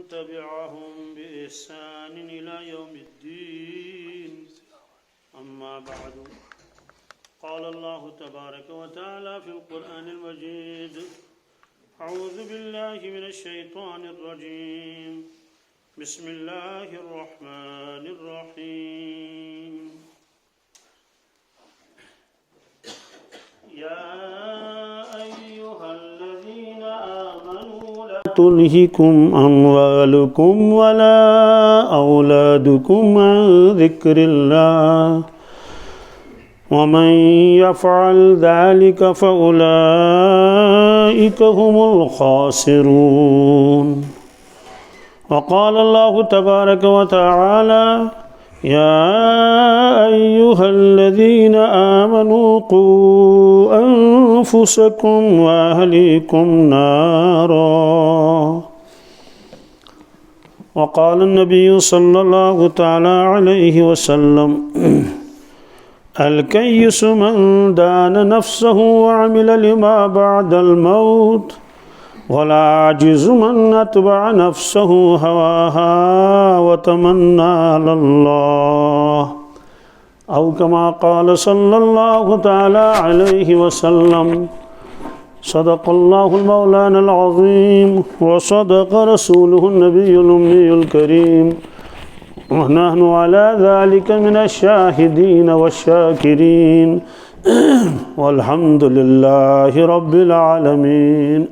تبعهم بإحسان إلى يوم الدين أما بعد قال الله تبارك وتعالى في القرآن المجيد أعوذ بالله من الشيطان الرجيم بسم الله الرحمن الرحيم يا أيها الذين آمنوا لا تلهكم أموالكم ولا أولادكم عن ذكر الله ومن يفعل ذلك فأولئك هم الخاسرون وقال الله تبارك وتعالى يا أيها الذين آمنوا قوا أنفسكم وأهليكم نارا وقال النبي صلى الله تعالى عليه وسلم الكيس من دان نفسه وعمل لما بعد الموت والعاجز من أتبع نفسه هواها وتمنى على الله أو كما قال صلى الله تعالى عليه وسلم صدق الله المولانا العظيم وصدق رسوله النبي الأمي الكريم ونحن على ذلك من الشاهدين والشاكرين والحمد لله رب العالمين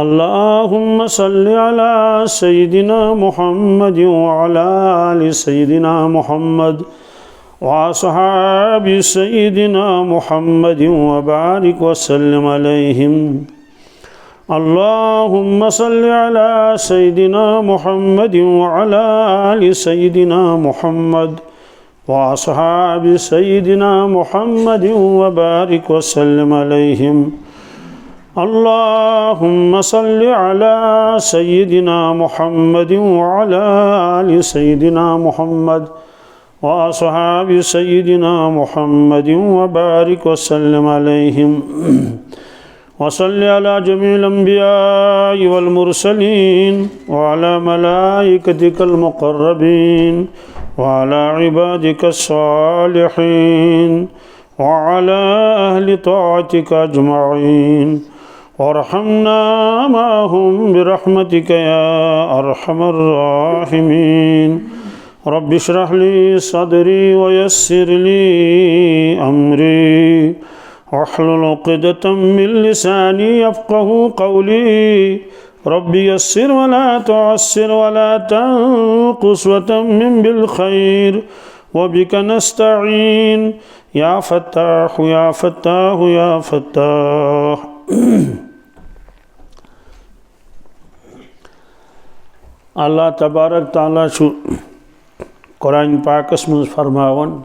اللهم صل على سيدنا محمد وعلى آل سيدنا محمد وأصحاب سيدنا محمد وبارك وسلم عليهم اللهم صل على سيدنا محمد وعلى آل سيدنا محمد وأصحاب سيدنا محمد وبارك وسلم عليهم اللهم صل على سيدنا محمد وعلى آل سيدنا محمد وأصحاب سيدنا محمد وبارك وسلم عليهم وصل على جميع الأنبياء والمرسلين وعلى ملائكتك المقربين وعلى عبادك الصالحين وعلى أهل طاعتك أجمعين وارحمنا معهم برحمتك يا أرحم الراحمين رب اشرح لي صدري ويسر لي أمري واحلل عقدة من لساني يفقه قولي رب يسر ولا تعسر ولا تنقص وتمم بالخير وبك نستعين يا فتاح يا فتاح يا فتاح Allah تبارك تعالى شو قرآن پاکس من فرماون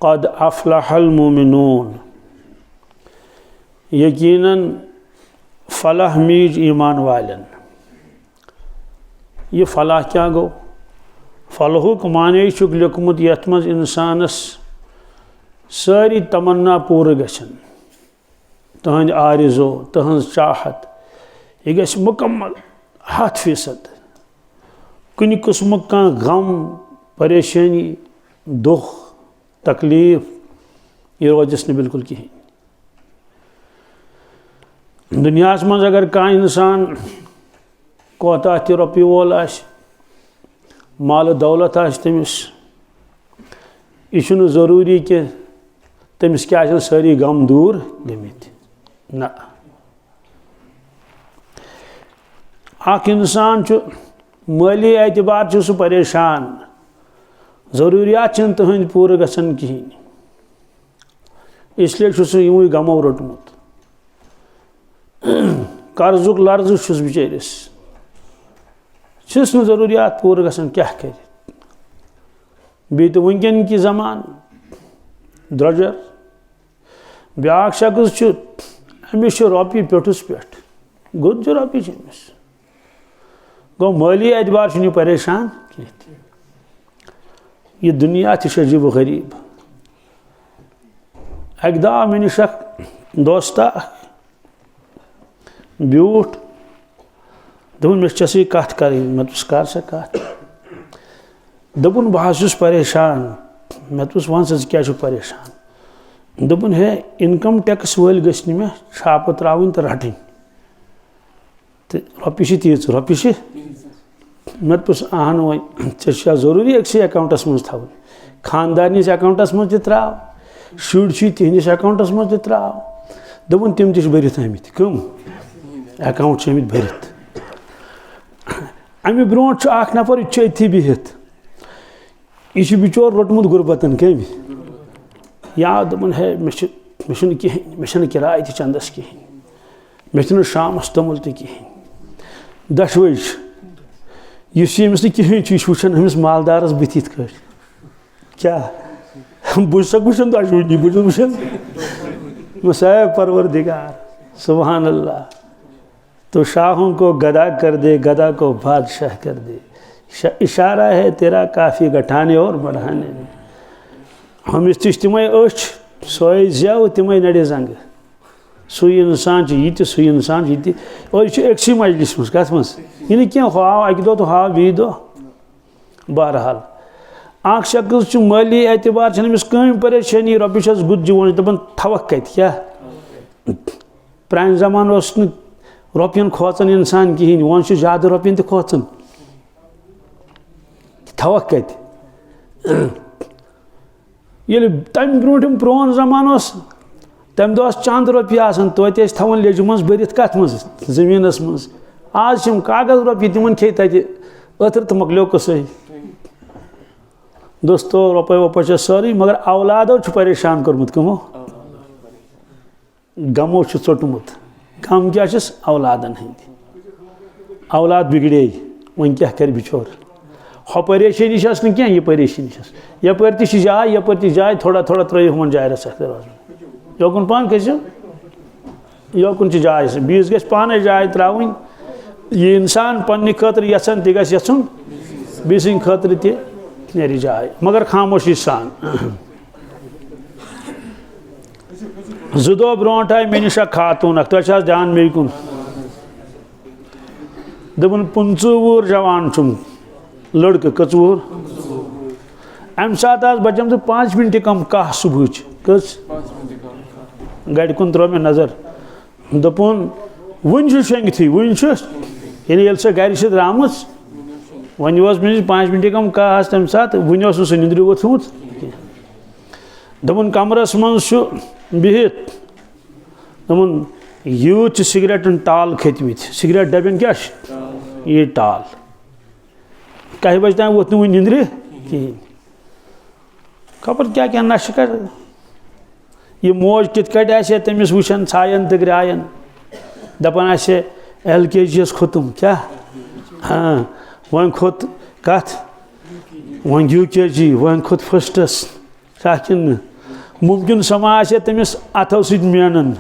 قد أفلح المؤمنون یقیناً فلاح میج ایمان والن یہ فلاح کیا گو فلاحک معنی چھک لیکمت یتھ مز انسانس ساری تمنا پور گژھن تہند آرزو تہنز چاہت یہ گژھِ مکمل 100% کُنہِ قٕسمُک کانٛہہ غم پریشانی دُکھ تکلیف یہ روزس نہٕ بالکل کِہیٖنۍ دنیا مز اگر کان انسان کوتاہ تہِ رۄپیہِ وول آسہِ مال دولت آسہِ تٔمِس یہِ چھُنہٕ ضروٗری کہِ تٔمِس کیٛاہ آسن سٲری غم دوٗر گٔمٕتۍ نہ اکھ اِنسان چھُ مٲلی اعتبار چھُ سُہ پریشان ضروٗریات چھِنہٕ تٕہٕنٛدۍ پوٗرٕ گژھان کِہیٖنۍ اِسلیے چھُ سُہ یِموٕے غمو روٚٹمُت قرضُک لرضہٕ چھُس بِچٲرِس چھِس نہٕ ضروٗریات پوٗرٕ گژھان کیٛاہ کَرِ بیٚیہِ تہِ وٕنکٮ۪ن کہِ زمانہٕ درٛۄجر بیٛاکھ شخص چھُ أمِس چھِ رۄپیہِ پیوٚٹھُس پٮ۪ٹھ گُتجہِ رۄپیہِ چھِ أمِس گوٚو مٲلی اعتبار چھُنہٕ یہِ پریشان کینٛہہ تہِ یہِ دُنیا تہِ چھُ عجیٖب و غریٖب اَکہِ دۄہ آو مےٚ نِش اکھ دوستہ بیوٗٹھ दोपन मे चे कत कर कर सा कत दोपन बह परेशान मे वन सा क्या परेशान दोपन है इनकम टैक्स वल गि मे छाप त्रावन तो रटन तो रोपये तीच रोपये मे अहन वो जरूरी अक्सी अकाउंटस मज थवन खानदारनिस अकाउंटस मज त्राव शुर तिहंदिस अकाउंटस मज त्राव दोपन तम भरित आमित कम अकाउंट आमित भरित अमे ब्रो नफर अथी बिहित यह बिचोर रोटमुत गुरबतन कम या दोपन है मे कहें मे किराय त चंदस कहें मे शामस तमुल तो कहें दशवज यमिस कहें वुचान अमिस मालदारस बुथ इत क्या बहुत वुचान दशवजी बहुत वुचान मसाब परवरदिगार सुभान अल्लाह तो शाहों को गदा कर दे गदा को बादशाह कर दे इशारा है तेरा काफ़ी घटाने और बढ़ाने में हम तम सोए ज्याव तम नड़े जंग सु इंसान सु इंसान ये और यह अक्सी मजलिस मज कत मज यह क्या हाव अक दो तो हाव बी दो बहरहाल अख शख्स माली एतबार अमिस कम परेशानी रोपये गुद दिवान दपान थवक कत क्या प्रान जमान रोपयन खोचन इंसान कहें वन ज्यादा रोपयन तो खोचन थवक कत ये तम ब्रोम प्रोन जमान तम दो चंद रोपये तोत थवन लेज मज भरित कत मज जमीनस मज आज कागज रोपये तिमन खे तत अतर तो मकलो कसे दोस्तों रोपये वोपये सारी मगर औलादो परेशान कर्मुत कमो गमो चोटमुत गम क्या औलादन हंद औलाद बिगड़े वन क्या कर बिचोर हो परेशानी क्या यह परेशानी यपर जाय यपर जाय थोड़ा थोड़ा त्रो हम जाय रस योकुन पान खसो योकुन जाय बीस गस पाने जाय त्रावन यह इंसान पन्ने खतर यसन तह गुन बीस खतर ती जाय मगर खामोशी सान जो दो ब्रोट आय मे निश खातून तुम ध्यान मे कुन दपन 15 जवान लड़के कचूर अम सात बचम 5 मिनट कम कह सुबह कस गड़ कुन त्रो मे नजर दोपन वन शेंगथी वन ये सह गर द्राम वन 5 मिनट कम कह तम सात वन निंद्र वोथमुत दोपन कमरस मज बिहित दोपन यूथ सिगरेटन टाल खतमित सिगरेट डबन क्या ये टाल कह बजे तान वोत वन निंद्र कहें खबर क्या क्या नश कर यह मौज कित तमिस वुचान छायन तो ग्रायन दपान LKG खोतम क्या हाँ वन खोत कत वन UKG वन खोत फर्स्टस क्या मुमकिन समा तमिस अथो सत मेनन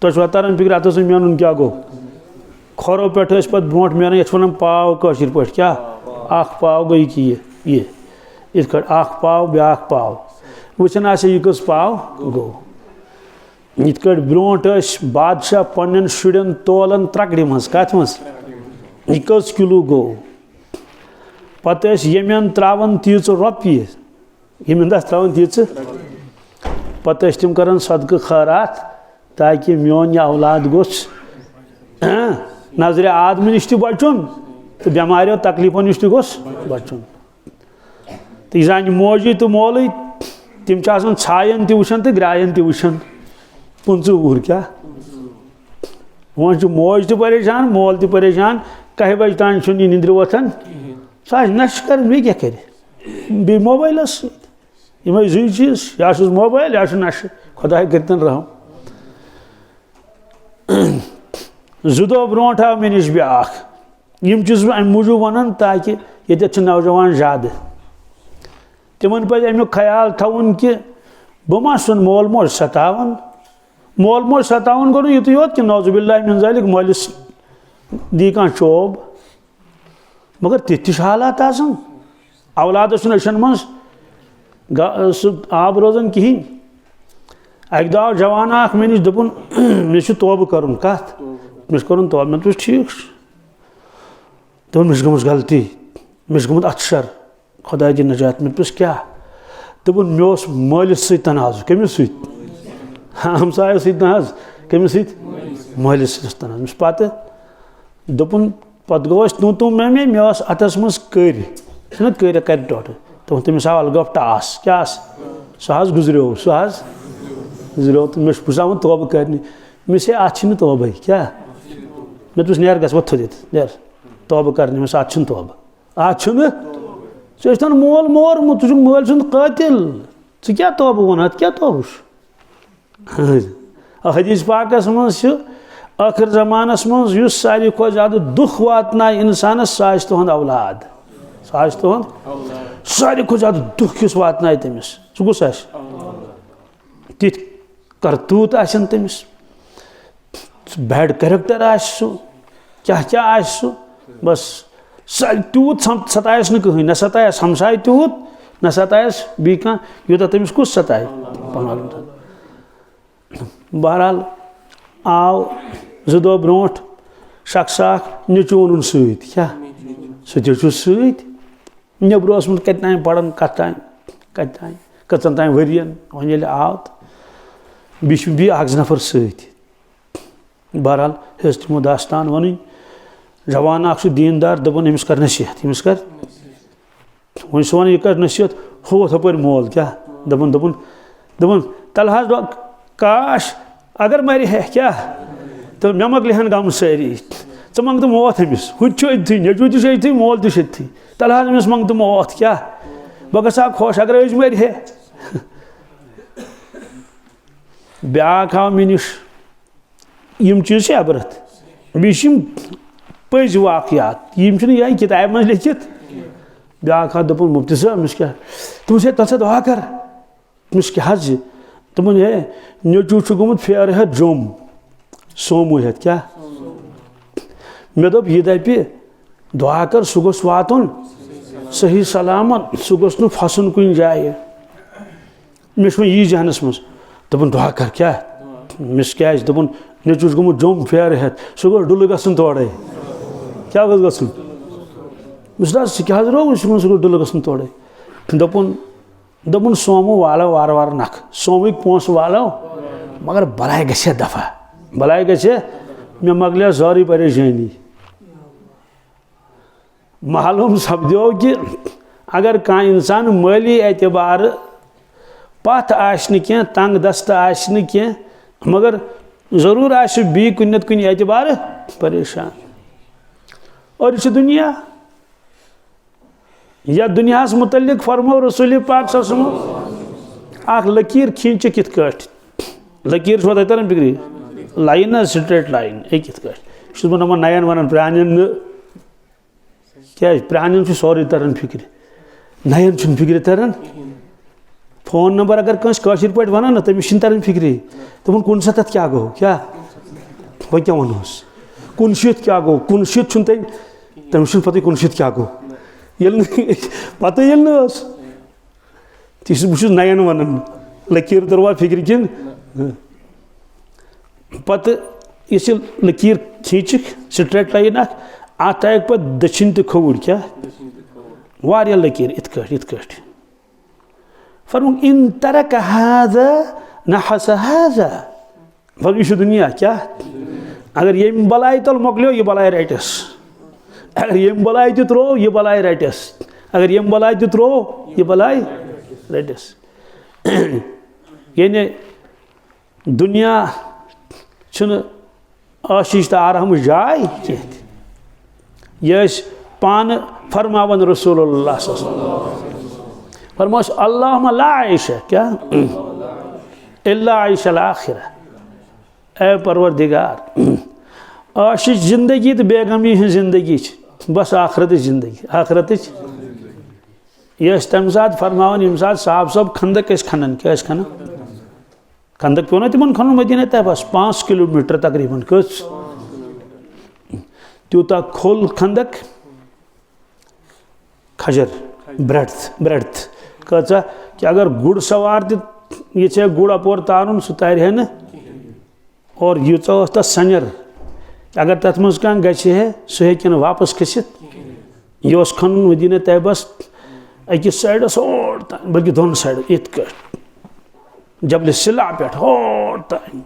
तुम तरन फिक्र अथो सत मेन क्या गो खोरो पे पे ब्रोट मेन ये वन पाव कशर पे क्या अख पाव गई कि ये इत अख पाव ब्या पाव वुचान यह कस पाव गो इत ब्रोट बादशाह पन्न शुरन तोलन त्रकड़ मज कत मज यह कस किलो गो पत यमन त्रावन तीच रोपये यमन त्रावन तीच पत तम कर सदक़ खैरात ताकि मोन यह औलाद गोस नजर आदमी नश बचुन तो बेमारो तकलीफों नश गोस बचुन तो जान मोजी तो मोल तम छायन तुचान तो ग्रायन तुचान 15 क्या वन मोज तो परेशान मोल तो परेशान कह बजे तान निंद्र वोथान सह नश कर मे क्या कर बे मोबाइलस यम जु चीज या मोबाइल या नश खुदा करतन रहम जो दो ब्रोट आव मे नश ब्याख यम अम मूजूब वन ताकि ये नौजवान ज्यादा तिमन पे अमुक ख्याल थवन कि बह मा सुन मोल मोज सतावन मोल मोज सतावन गो युत योत कि नौजुबिल्लाह मिन ज़ालिक मोलिस दी कह चोब मगर तिथ हालात औलाद नशन मज आब रोजान कहें अक दो जवान मे नश दोपन मे तोब कर कत मे कर तोब मे ठीक दोन मिश गमस गलती मिश गमुत अक्षर खुदा दी नजात में पुस क्या दोपन मे ओस मालिस सत तनाज कमिस सत हमसाय सत नज कमिस सत मालिस सत तनाज मिस पत दोपन पत गो तू मे अतस मज कर कर टोट तो तमिस आव अलग टास क्या सह गुजरो सह गुजरो तो मे पुसा तोब कर मिस अत तोब क्या मे तुस नेर गस वो दित नेर तोब कर मिस अत तोब अत सन मोल मोरमुत तुझ मोल सुंद कातिल क्या तोब वन क्या तोब हदीस पाकस मज आखिर जमानस मज सारी खो ज्यादा दुख वातना इंसान सह तुहद औलाद सह तुहद सारी खो ज्यादा दुख किस वातना तमिस गुस तिथ करतूत आसन तमिस बैड कैरेक्टर क्या क्या बस तूत सतायस न कहीं न सतायस हमसाय तूत न सतायस बी कह यूत तमिस कुछ सताय बहरहाल आव जो दो ब्रोट शख्स नीचु ओन सत क्या सह सत नबर कत तान पढ़ान कत तान कचन तान वरियन वन आव तो बी नफर सत बहरहाल हेस तमो दास्तान वन जवान दीनदार दपन अमिस कर नसीहत अमिस कर वन सह वन यह कर नसीहत हो हपर मोल क्या दपन दपन दपन तल काश अगर मर है क्या तो मे मकल हन गम सारी च मंग तो मौत अमिस हु अथी नजू तथी मोल तथी तल अमिस मंग तो मौत क्या बह गसा खुश अगर अज मर है ब्याक आव मे निश यम चीज अबरत बीम पज वाकयात यम यह किताब मज लिखित ब्याक दोपन मुफ्ती साहब अमिस क्या तुम तथा दुआ कर अमिस क्या दोपन है नचू गोमुत फेर हेत जम सोमू हेत क्या मे दोप यह दप दुआ कर सह गोस वातुन सही सलामत सह गोस न फसन कुन जाए मे यी जहनस मज दोपन दुआ कर क्या मिस क्या दोपन नचू गोमुत जम फेर हेत सह गो डुल गसन तोड़े क्या गो गसन मिस क्या रो सह गो डुल गसन तोड़े दोपन दोपन सोमू वालो वार वार नख सोमुक पोस वालो मगर बलाय गसे दफा बलाय गसे मे मकल सारी परेशानी मालूम सपदो कि अगर कह इंसान माली एतबार पथ आश्न कह तंग दस्त आश्न कह मगर जरूर आश बी कुन कुन एतबार परेशान और यह दुनिया या दुनियास मुतल्लिक फरमो रसूल पाक अख लकीर खींच कित कट लकीर छो तरन फिक्री लाइन स्ट्रेट लाइन कित कट बह नमन नयन वन प्रान क्या प्रान सोरे तरन फिक्र नयन फिक्र तरन फोन नंबर अगर कंस पे वन ना तमिस तरन फिक्री दोपन 69 क्या गो क्या वह क्या वनोस 69 क्या गो 69 तमिस पता 69 क्या गो पता ती बस नयन वन लकीर तरवा फिक्र किन पत इस लकीर खींच स्ट्रेट लाइन अत आयक पे दक्षिण तो खोर क्या वारिया लकीर इत फरमुक इन तरक हाजा नहस हाजा फर यह दुनिया क्या अगर यम बलाय तल मोकलो यह बलाय रटस अगर यम बलाय तो त्रो यह बलाय रटस अगर यम बलाय तो त्रो यह बलाय रटस यानी दुनिया आशीष तो आराम जाय यह पान फरमावन रसूलुल्लाह फरमाश अल्लाहुम्मा ला आइशा क्या इल्ला आइशल आखिरा ए परवरदिगार आशीष जिंदगी तो बेगमी है जिंदगी बस आखरत जिंदगी यह तम सात फरमावन यम सात साहब सब खंदक खनन क्या खनन खंदक पे तिमन खन मदीना तय बस 5 किलोमीटर तकरीबन कस त्यूता खोल खंदक खजर ब्रेड्थ कचा कि अगर गुड़ सवार ये गुड़ अपोर तारुन सह तार है न और यूचा तथ सनर अगर तथ मज कह गे सह हेन वापस खसित यह खन मदीना तैयबस अकिस साइडस और तान बल्कि दोन साइड इत जबल सिला पे और तान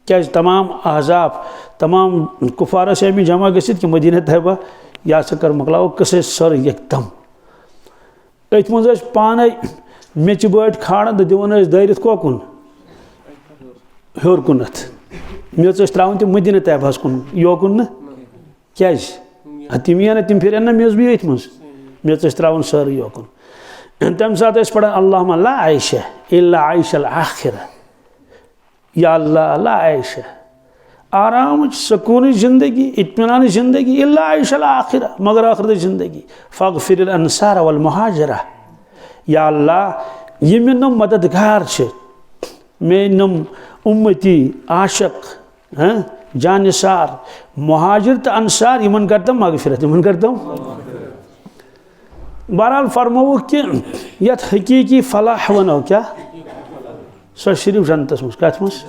क्या तमाम अहजाब तमाम कुफार से अमी जमा गसित कि मदीना तैयबा या कर मकलाओ कसे सर एकदम अथ मज पान मेच बट खाड़न तो दिवन दरित कोकुन हर कुनत मे त्रावन तम मदीना तैयबास कुन योकुन न क्या तिम या तिम फिर ना मे भी अथ मज मे त्रावन सर योकुन तम सात पढ़ान अल्लाहुम्मा ला आयशा इल्ला आयशल आखिरा या अल्लाह ला आयशा आराम सकून जिंदगी इत्मीनान जिंदगी इल्ला आयशल आखिरा मगर आखिरत जिंदगी फगफिर अंसार वल मुहाजिरा या अल्लाह ये मे नम मददगार मे नम उम्मती आशक जानिसार मुहाजिर तो अंसार यमन करतम मगफिरत यमन करतम बहरहाल फरमो कि यत हकीकी फलाह वनो क्या सो सिर्फ जनतस मज कत मज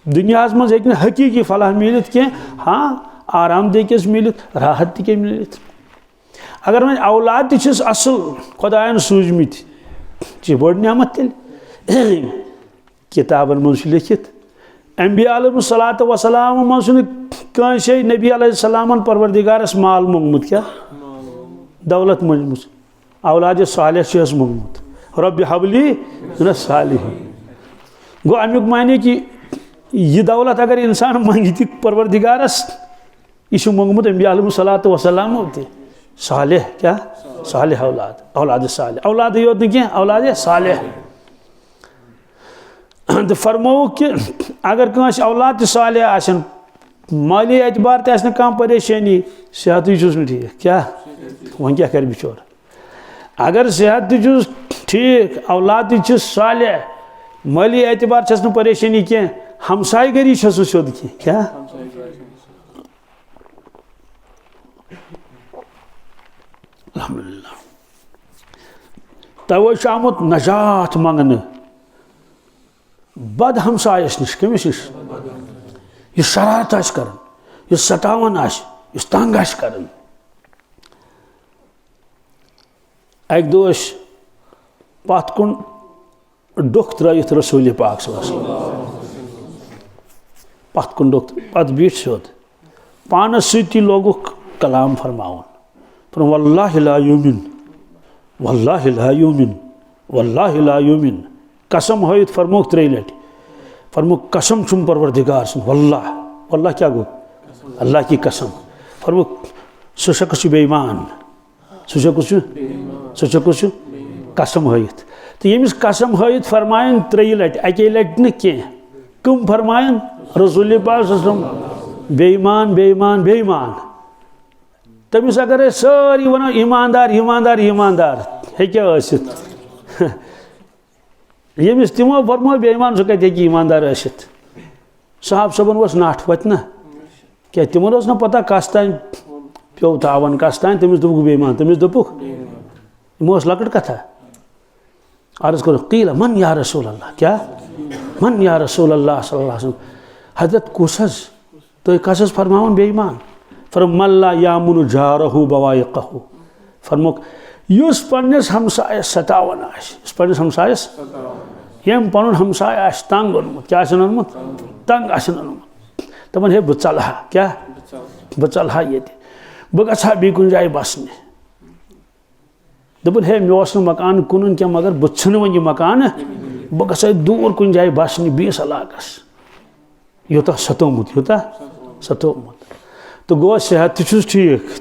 दुनिया मज हे हकीकी फलाह मिलित क्या हाँ आरामदेह किस मिलित राहत तक मिलित अगर वह औलाद तस असल खुदायन सूजमित बड़ नियमत तेल किताबन मज लिखित अम्बिया अलैहिस्सलातु वस्सलाम मज कंसे नबी अलैहिस्सलामन परवरदिगारस माल मोंगमुत क्या दौलत मंजमुत औलाद सालिह मोंगमुत रब्बि हबली मिनस सालिहीन गो अमुक माने कि यह दौलत अगर इंसान मंगी परवरदिगारस यह मोंगमुत अम्बिया अलैहिस्सलातु वस्सलाम ते सालिह क्या सालिह औलाद सालिह औलाद योत क्या औलाद सालिह तो फरमो कि अगर कंस औलाद सालिह आसन माली एतबार तह कम परेशानी सेहत ठीक क्या वह क्या कर बिचौर अगर सेहत ठीक औलाद सालिह माली एतबार छस परेशानी क्या हमसायगरी सोद क्या अल्हम्दुलिल्लाह तवे आमुत नजात मंगन बद हमसायस नश कमिस नश यह शरारत आस कर यह सतावन आस यह तंग आस कर अक दो पत कुन डुख त्रयित रसूल पाक पत कुन डुख पत बीठ सोद पानस सती लोगुक कलाम फरमावन पर वल्लाहि ला युमिन वल्लाहि ला युमिन वल्लाहि ला युमिन कसम हयत फरमोक त्रे लट फरमोक कसम चुम परवरदिगार सुन वल्लाह वल्लाह क्या गो अल्लाह की कसम फरमोक सुशक बेईमान सुशक कसम हयत तो यमिस कसम हयत फरमायन त्रे लट अके लट न कम फरमायन रसूल पाक बेईमान बेईमान बेईमान तमिस अगर सारी वनो ईमानदार ईमानदार ईमानदार हे क्या यमिस तिमो फरमो बेईमान सह कत ईमानदार साहब सबन वस नाठ वत ना क्या तिमन ना पता कस तान पे तावन कस तान तमिस दोपुक बेईमान तमिस दोपुक यमो लकट कथा अर्ज कर कील मन या रसूल अल्लाह क्या मन या रसूल अल्लाह सल्लल्लाहु अलैहि वसल्लम हजरत कुसस तो कसस फरमावन बेईमान फरमल्ला यामुन जारहु बवाइकहु फरमोक युस पन्नस हमसायस सतावन आस युस पन्नस हमसायस यम पनुन हमसाय आस तंग ओनमुत क्या आसन ओनमुत तंग आसन ओनमुत तमन हे बह चलहा क्या बह चलहा ये बह गछा बी कुन जाय बसने दोपन हे मे ओस मकान कुन क्या मगर बह छन वन मकान बह गछा दूर कुन जाय बसने बीस इलाकस योता सतोमुत तो गो सेहत ठीक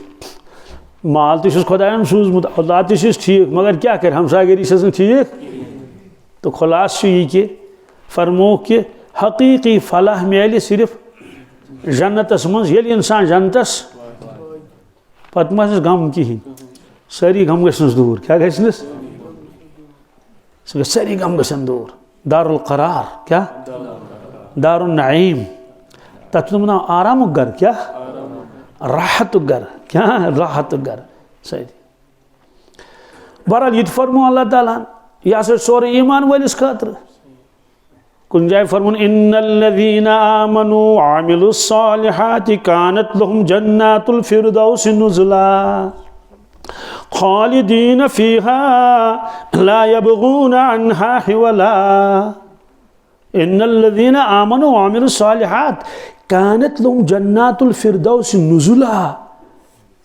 माल तो खुदायन सूजमुत औलाद ठीक मगर क्या कर हमसागरी ठीक तो खुलास यह कि फरमो कि हकीकी फलाह मिले सिर्फ जन्नतस मज ये इंसान जन्नतस पत मस गम कहें सारी गम गस दूर क्या गस सारी गम गसन दूर दारुल करार क्या दारुल नईम तथ ना आराम घर क्या राहत घर क्या राहत घर सही बहरहाल ये फरमो अल्लाह ताला यह सोर ईमान वलिस खातर कुन जाय फरमोन इन्नल्लज़ीना आमनु व अमिलुस्सालिहाति कानत लहुम जन्नातुल फिरदौस नुज़ुला खालिदीन फीहा ला यबगून अन्हा हिवला इन्नल्लज़ीना आमनु व अमिलुस्सालिहात कानत लहुम जन्नातुल फिरदौस नुज़ुला।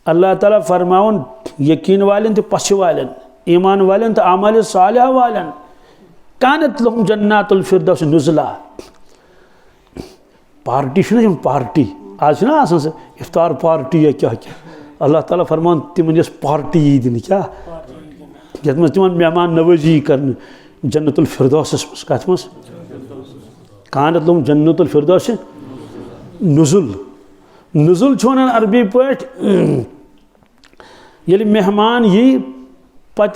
अल्लाह ताला फरमावन यकीन वालें तो पछ वालें, ईमान वालें तो आमाल सालिहा वालें, कानत लहुम जन्नातुल फिरदौस नुज़ुला। पार्टी पार्टी आज ना आसान से इफ्तार पार्टी या क्या क्या, अल्लाह ताला फरमान तिमन पार्टी दिन क्या यत मज तिमन मेहमान नवाजी कर जन्नतुल फिरदौस कत मज कानत लहुम जन्नतुल फिरदौस नुज़ुल। नुज़ुल वन अरबी पट ये मेहमान यी पत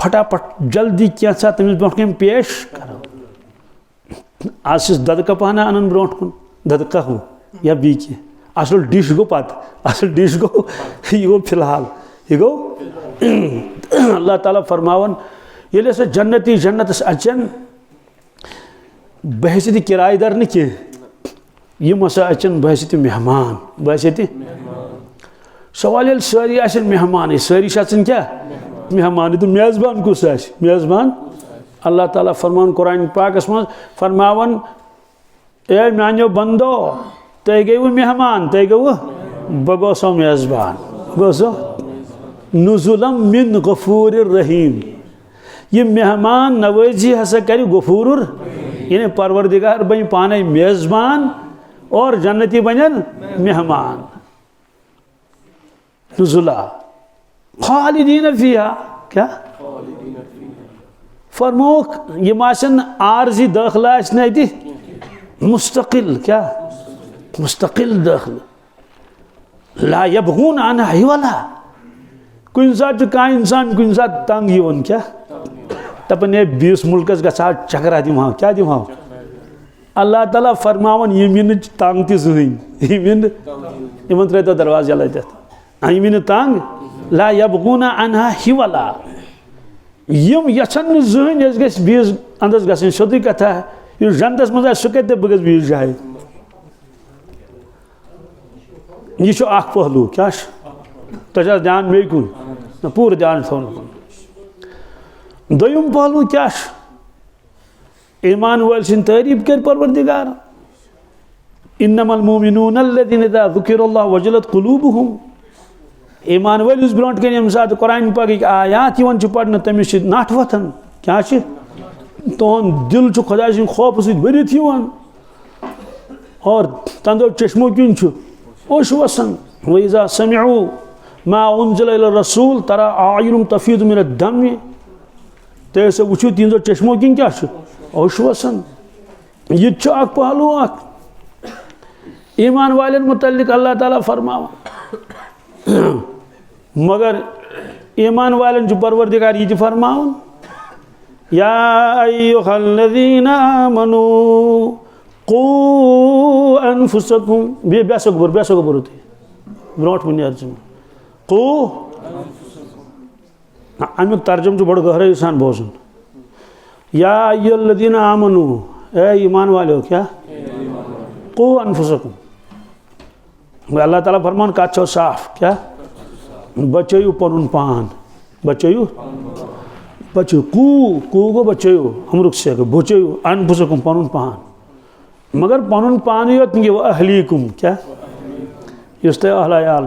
फटाफट जल्दी क्या तमिस ब्रोह कम पेश कर आज ददका पहना अन ब्रोह कुन ददका हो या बी असल डिश गो पत असल डिश गो यह गो फिलहाल यह गो अल्लाह ताला फरमावन ये जन्नती जन्नतस अचन बहसीत किराएदार न कह यम हसा अचन बहसीत मेहमान बहसीत सवाल ये सारी आसन मेहमान सारी क्या मेहमान तो मेज़बान कुस मेज़बान अल्लाह ताला फरमान कुरान पाकस मज फरमावन ए मानो बंदो तय गई मेहमान तय गो बह गोसो मेज़बान गोसो नुज़ुलम मिन गफूर रहीम। ये मेहमान नवाजी हसा कर गफूर यानी परवरदिगार बन पाने मेज़बान और जन्नती बनन मेहमान नुज़ुला खालिदीन फीहा क्या फरमोक ये माशन आर्जी दाखिला नती मुस्तकिल क्या मुस्तकिल दाखिल ला यबगून अन्हा हिवला कुन सात कह इंसान कुन सात तंग यन क्या दपान ये बीस मुल्कस गसा चकरा दिमहा क्या दिमहा अल्लाह ताला फरमावन यह मिन तंग तहन यह त्रो दरवाज यल यह मिन तंग ला यबगून अन्हा हिवला यम यछन जहन बीस अंदस गन सोदी कथा जन्नतस मज सह कत बह गस बीस जाए यह पहलू क्या तुझ ध्यान मे कुन पूर ध्यान थोन दोयम पहलू क्या ईमान वाल सिन तारीफ कर परवरदिगार इन्नमल मुमिनून अल्लज़ीना इज़ा ज़ुकिरल्लाहु वजलत क़ुलूबुहुम ईमान वालिस ब्रोट कन यम सात कुरान पाक आयात यवन पढ़न तमिस नठ वथन क्या तहन दिल खुदा सिंद खौफ सत भरित और तंदो चश्मो किन ओश वसन वइज़ा समिउ मा उन्ज़िला इला रसूल तरा आयुनुहुम तफीदु मिन अद-दम तैसे वुचु तिंजो चश्मो किन क्या ओश वसन यह पहलू ईमान वाले मुतल्लिक अल्लाह ताला फरमावा मगर ईमान वाले परवरदिगार यह फरमावन या अय्युहल्लज़ीना आमनू क़ू अनफुसकुम बेसगबर ब्रोट वन अर्जुन क़ू अमुक तर्जुम बड़ गहराई सान बोजन या अय्युहल्लज़ीना आमनू ए ईमान वाले क्या क़ू अनफुसकुम अल्लाह ताला फरमान कत साफ क्या बचयु पनुन पान बचयु बचयु कू गो बचयु अमरुक से बचयु अनफुसकुम पनुन पान मगर पनुन पान योत व अहलीकुम क्या इस तह अहलायाल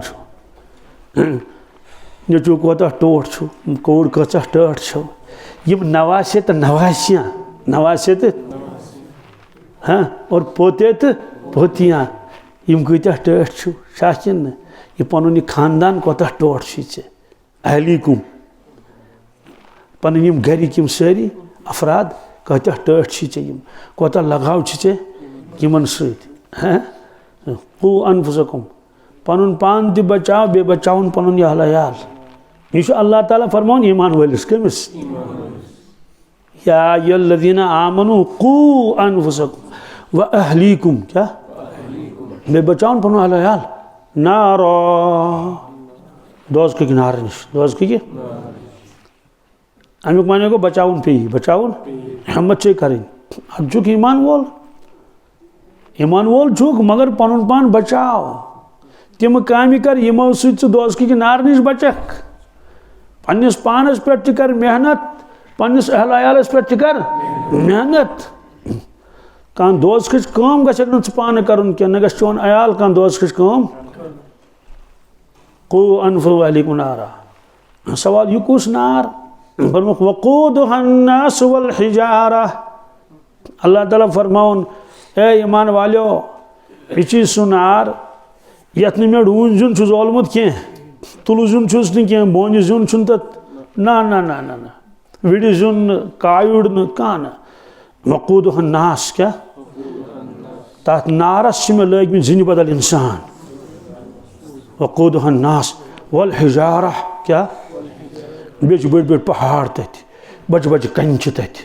नचू कोता टोट कौड़ कचा टट यम नवासे तो नवासियाँ नवासे तो हाँ और पोते तो पोतियाँ यम कत्या टट शाचिन यह पनुन यह खानदान कोता टोट अहलीकुम पन यम गरिक यम सारी अफराद कत्या टट यम कोता लगाव यमन सत कू अनफुसकुम पनुन पान ति बचाव बे बचाउन पनुन यह अहलयाल यह अल्लाह ताला फरमान ईमान वालिस कमिस या अय्युहल्लज़ीना आमनू कू अनफुसकुम व अहलीकुम क्या बे बचाउन पनुन अहलयाल नारा दोज के किनारे नश दोज के अमुक माने को बचाउन पे बचाउन हिम्मत से करें अजुक ईमान वोल चुक मगर पनुन पान बचाव तिम काम कर यमो सो दोज के किनारे नश बचक पन्निस पानस पे कर मेहनत, पन्निस अहल अयालस पे कर मेहनत। कान दोजखच काम गछ न पान करन के न गछ चोन अयाल कान दोजखच काम। कू अनफु अहलिकुम नारा। सवाल यह कुस नार? फरमाया वक़ूदुहा अन्नास वल हिजारा। अल्लाह ताला फरमाउन ए ईमान वालो यह चीज सु नार यथ मे डून जुन ओलमुत कह, तुल जुन कह, बोन जुन तथ ना ना ना ना ना, विड़ जुन कायुड़ कह वक़ूदुहा अन्नास क्या तथ नारस मे लग जिन बदल इंसान। वक़ूदुहा अन्नास वल हिजारा क्या बे बड़ बड़ पहाड़ तथ बज बज कंच तथ,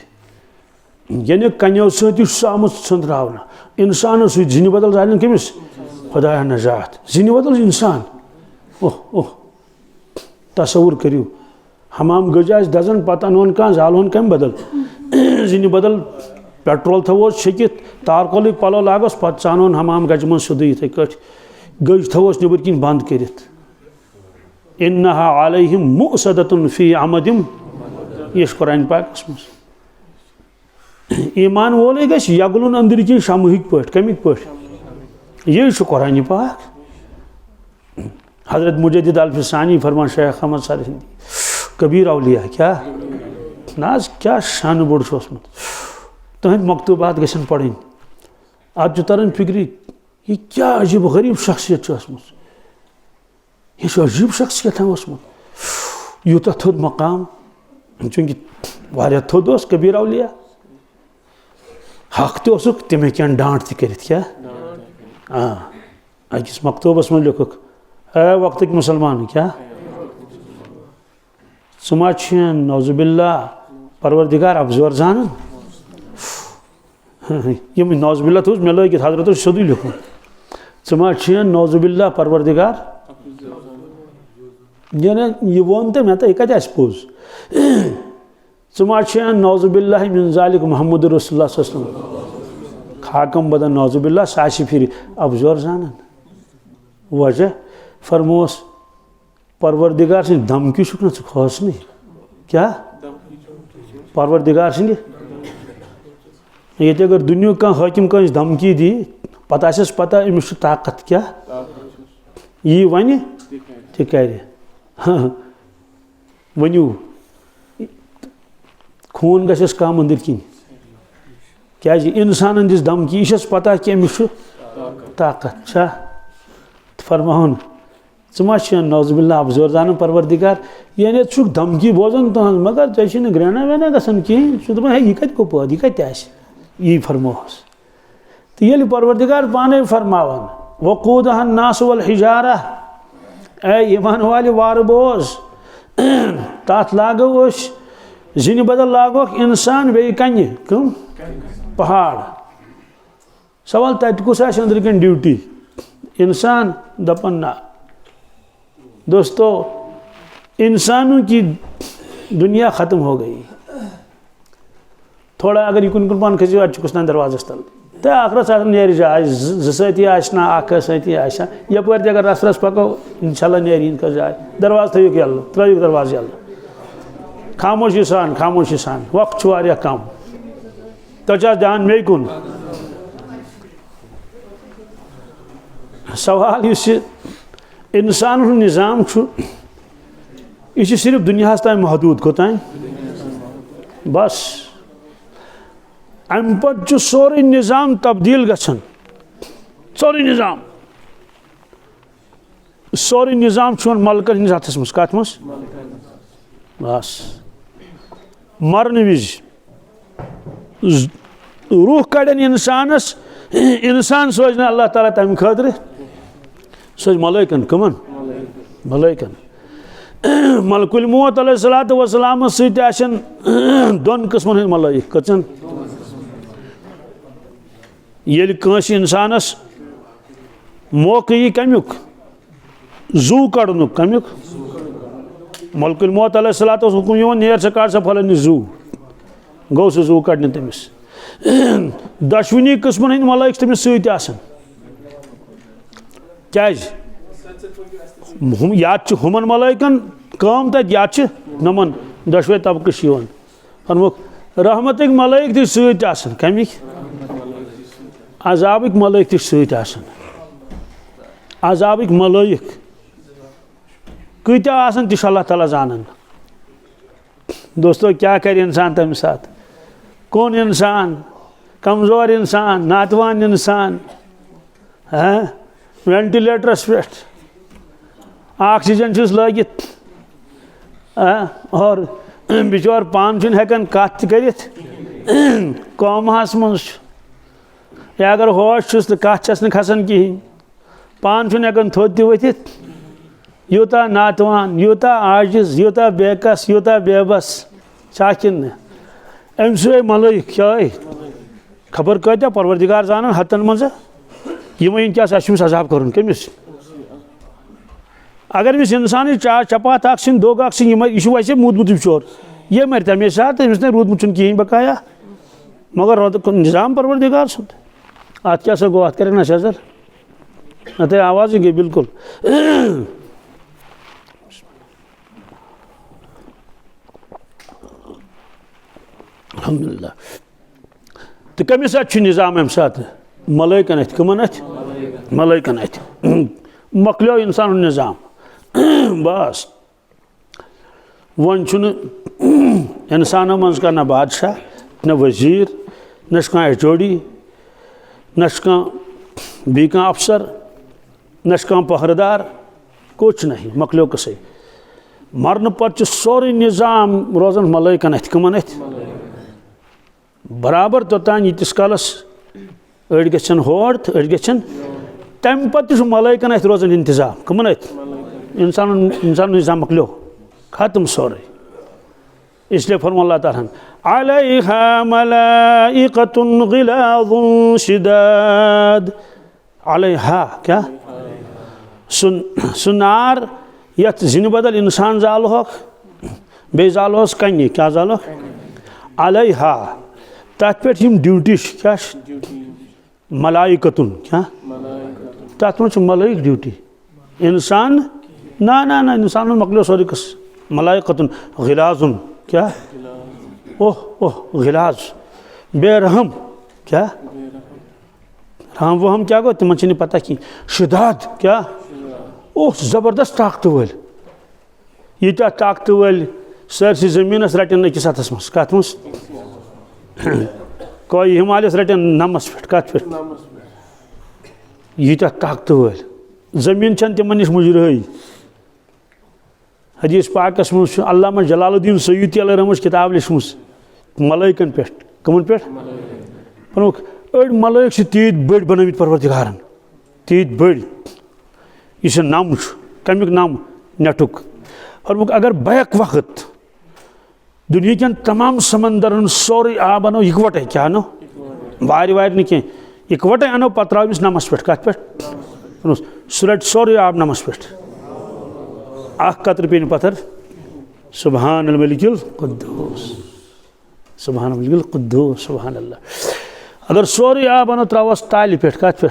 यानी कन्यो सत आमुत संद्रावना इंसान जिन बदल जान कमिस खुदा नजात जिन बदल इंसान। ओह ओह तस्वुर करियो हमाम गजाज दजन पता नोन कह जालवन कम बदल जिन बदल पेट्रोल थवोस छकित तारकोल पलो लागोस पत चानोन हमाम गज मन सुध इथे कट गज थवोस निबर किन बंद करित। इन्नहा अलैहिम मुअसदतुन फी अमदिम, ये कुरान पाक में। ईमान वोल गछ यगलुन अंदर की शमुहिक पट कमिक पट, ये कुरान पाक। हजरत मुजद्दिद अल-फिसानी फरमान शेख अहमद सर हिंदी कबीर औलिया क्या नाज क्या शान बोड़ तुहद मकतूबात गसन पढ़ आज तरन फिक्री ये क्या अजीब गरीब शख्सियत यह अजीब शख्सियत यूत थोद मकाम चूंकि वारिया थोद कबीर औलिया हक तो तमें क्या डांट तक क्या अकिस मकतूबस में लिखुक है वक्त मुसलमान क्या सुमा नौजुबिल्ला परवरदिगार अफजोर जान यम नौजुबिल्ला थोस मे लगित हजरत सोद लिखुन सुमा नौजुबिल्ला परवरदिगार यह वोन तो मे तो यह कत पोज सुमा नौजुबिल्ला मिन जालिक मोहम्मद रसूलुल्लाह सल्लल्लाहु अलैहि वसल्लम खाकम बदन नौजुबिल्ला साशि फिर अफजोर जान वजह फरमोस परवरदिगार से धमकी शुक्न खोस नहीं क्या परवरदिगार से ये अगर दुनिया का हाकिम कह धमकी दी पता पता अमिस ताकत क्या यह वन तह कर वनु खून गस कम अंदर किन क्या इंसान दिस धमकी यह पता कि अमिस ताकत फरमाउन मा नौजुबिल्ला अफजोर जान परवरदिगार यानी छुक धमकी बोजन तुहन मगर ऐसे ग्रेना वेना गसन कहें सुन है यह कत गो पद यह कत यी फरमोस तो ये परवरदिगार पाने फरमावन वक़ूदुहा अन्नास वल हिजारा ए ईमान वाले वार बोज तथ लागो जिन बदल लागो इंसान बे कन्य कम पहाड़। सवाल तत कुछ अंदर कन ड्यूटी इंसान दपन ना दोस्तों इंसानों की दुनिया ख़त्म हो गई। थोड़ा अगर युन कुन पान खसो अस दरवाजस तल तो अखरस नी जाए जी आना अख सती यपर अगर रस रस पको इंशाल्लाह नी इन जाए दरवाज थोक यल त्रुक दरवाज यल खामोशी सान वक्त कम तो ध्यान मे कुन सवाल इंसान निज़ाम यह सिर्फ दुनिया तान महदूद कोतान बस अम पे सोरे निज़ाम तब्दील गछन सोरे निज़ाम मलकन हंदिस हथस मज कत मज बस मरन विज रूह कड़न इंसानस इंसान सोच ना अल्लाह ताला तम खतर सोच मलैकन कमन मलैकन मलकुल मौत अलैहिस्सलातु वस्सलाम सतन दोन किस्मन हंद मलैक कचन ये कंस इंसानस मौका यी कमुक जू कड़न कमुक मलकुल मौत अलैहिस्सलातु हुकुम यवन नेर से काट सा फलन जू गो सह जू कड़न तमिस दशवनी किस्मन हंद मलैक तमिस सतन क्या याद हुमन मलैकन कम तत याद नमन दशवे तबकश यवन फरमुक रहमतिक मलाइक ती सत आसन कमिक अजाबिक मलाइक ती सत आसन अजाबिक मलाइक कत्या आसन ती अल्लाह ताला जानन दोस्तों क्या करे इंसान तम साथ कौन इंसान कमजोर इंसान नातवान इंसान वेंटिलेटरस पे ऑक्सीजन लगित और बिचार पान हेकान कत कर कौमहस मज या अगर होश तो कत खसान कहें पान हेकान थोद वथित यूता नातवान यूता आजिज यूता बेकस यूता बेबस चाकिन अम से मलाइक क्या खबर कत्या परवरदिगार जान हतन मज यम क्या अजाब कर कमिस अगर अमिस इंसान चपात दोग यह वैसे मूदमुत बिचोर ये मर हमेशा तो अमिस रूदमुत कहें बकाया मगर निज़ाम परवरदिगार सुंद अत क्या गो अत कर नजर अत आवाज़ गई बिल्कुल अल्हम्दुलिल्लाह तो कमिस निज़ाम अम सात मलाइकन अथ कमन अथ मलाइकन अथ मकलो इंसान निज़ाम बस वन इंसानों मज का ना बादशाह न वजीर न HOD न बी अफसर न पहरेदार कुछ नहीं मकलो कसे मरन पे सोरे निज़ाम रोजान मलाइकन अथ कमन अथ बराबर तोतान यीतिस कालस अड़ गन होर तो अड़ गन तम पे मलाइकन अथ रोजान इंतजाम कमन अथ इंसान निज़ाम मकलो खत्म सोरे इसलिए फरमा अल्लाह ताला अलैहा मलाइकतुन गिलाज़ुन शिदाद अलैहा क्या सुनार यथ जिन बदल इंसान जाल होक बे जाल होस कन्नी क्या जाल होक अलैहा तथ पे ड्यूटी क्या मलाइकतुन क्या तथ में मलाइक ड्यूटी इंसान ना ना ना इंसान मकलो सोरी कस मलाइकतुन गिलाज़ुन क्या ओह ओह गिलाज बेरहम क्या रहम वो हम क्या गो तुम नहीं पता कि शिदाद क्या ओह जबरदस्त ताकत वल यीटा ताकत वल सरसी जमीनस रटन अकिस हथस मस कत मस कोई हिमालयस रटन नमस पे कत पे यीटा ताकत वल जमीन छन तिमन निश मुजरई हदीस पाकस मज अल्लामा जलालुद्दीन सयूती अलैहि रहमत किताब लिखमस मलाइकन पे कमन पे फरमुक अड़ मलाइक से तीत बड़ बनमित परवरदिगारन तीत बड़ यह नाम कमिक नाम नेटुक फरमुक अगर बैक वक्त दुनिया के तमाम समंदरन सोरे आब अनो इकवटे क्या अनो वार वार न कह इकवटे अनो पत त्राविस नमस पे कत पे सह रट सोरे आब नमस पे अख कतर पेन पत्थर सुबहान अल मलिकुल कुद्दूस सुबहान अल मलिकुल कुद्दूस सुबहान अल्लाह अगर सोरे आब अनो त्रावस तालि पे कत पे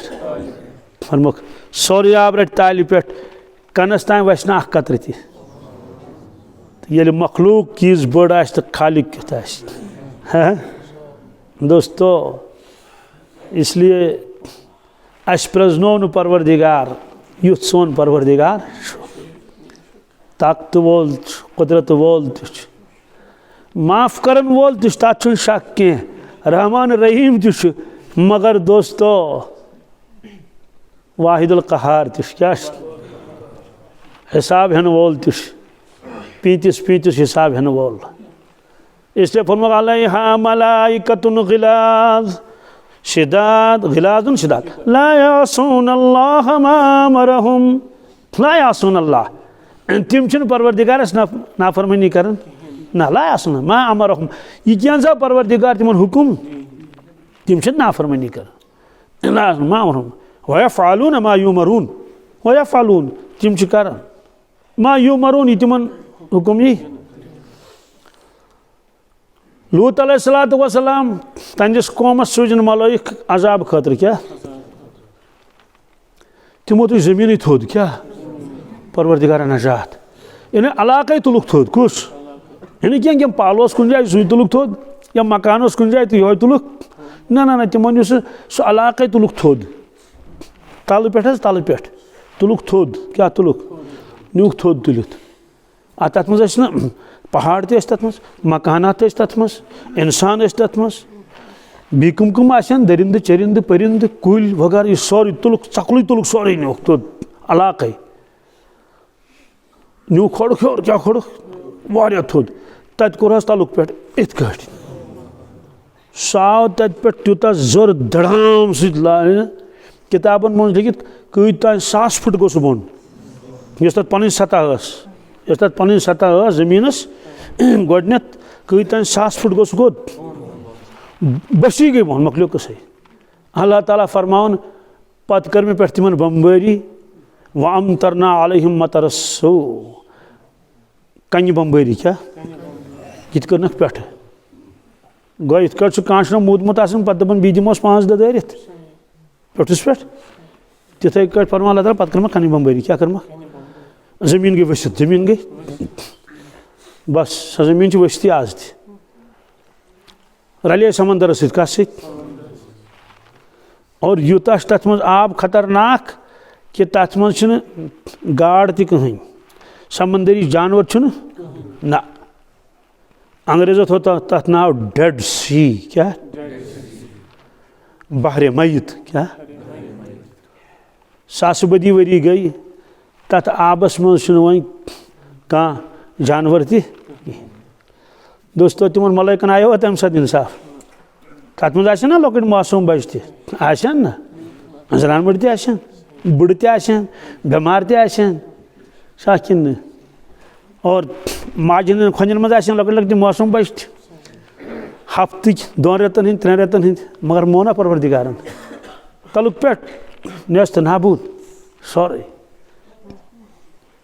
फरमुक सोरे आब रट तालि पे कनस तान वस ना अख कतर ति ये मखलूक चीज बड़ आ तो खालिक कित है दोस्तों इसलिए अस प्रजनो न परवरदिगार युथ सोन परवरदिगार ताकत वोल कुदरत वोल माफ करन वोल तथ शक कह रहमान रहीम मगर दोस्तों वाहिदुल कहार क्या हिसाब हेन वोल पीतिस पीतिस हिसाब हेन वोल इसलिए फरमा अलैहा मलाइकतुन गिलाज़ शिदाद गिलाज़ुन शिदाद ला यासून अल्लाह मा अमरहुम ला यासून अल्लाह तिम परवरदिगारस नाफरमानी करन ना ला यासून मा अमरहुम यह क्या परवरदिगार तिमन हुकुम तिम नाफरमानी करन ला मा अमरहुम व यफ़अलून मा युमरून व यफ़अलून तिम करन मा युमरून यह तिमन हुकुम यी लूत अलैहिस्सलातु वस्सलाम तंदिस कौमस सूजन मलाइक अजाब खतर क्या तिमो तुझ जमीन थोद क्या परवरदिगार नजात इन इलाक़ तुलुक थोद कुस यह क्या पालोस कुन जाए सू तुलुक थोद या मकानोस कुन जाए तो यह तुलुक ना तिमन सह इलाक़े तुलुक थोद तल पे तल पे तुलुक थोद क्या तुलुक नुक थोद तुलित तथ मज पहाड़ तथ मज मकानात तथ मज इंसान तथ मज बी कम आसन दरिंद चरिंद परिंद कुल वगैरह यह सोरे तुलुक चकल तुलुक सोरे नुक थोद इलाक़े न्यू खोड़क हेर क्या खोड़क वारिया थोद तत कोर तलुक पे इत कट साव तत पे तूत जोर धड़ाम सह किताबन मज लिखित कत तान 1000 फुट गो बोन यस तत पन सतह यस तत पन सतह जमीनस गोडनेथ कत तान 1000 फुट गो गोद बसी गई बोन मकलियो कसै अल्लाह ताला फरमान पत कर मे पे तिमन बम्बारी वाम तरना अलैहिम मतरसो कन बम्बारी क्या इत करनक पे गो इत कट कांचन मूदमुत पे दपन बी दिमोस 5 दह दारित पेटस पे तिथे कट फरमा अल्लाह ताला पे कर्म कन बम्बारी क्या कर्म जमीन गई वसित जमीन गई बस सह जमीन वसती आज रले समंदर सत और यूता तथ मज आब खतरनाक कि तथ मज गाड़ तहन समंदरी जानवर ना अंग्रेजों थो तथ नाव डेड सी क्या बहरे मैत क्या 100 बदी वरी गई तथ आबस मज वो कह जानवर दोस्तों तिमन मलैकन आयो तम सत इंसाफ तथ मज ना लकट मासूम बच्चे आसन ना जनान बड़ तन बुढ़ तन बेमार तन सा कि और माजन खोजन मज लकट लकट मासूम बच्चे हफ्त 2 रेतन हंद 3 रेतन हंद मगर मोना परवरदिगारन तलुक पे नेस्त नाबूद सोरे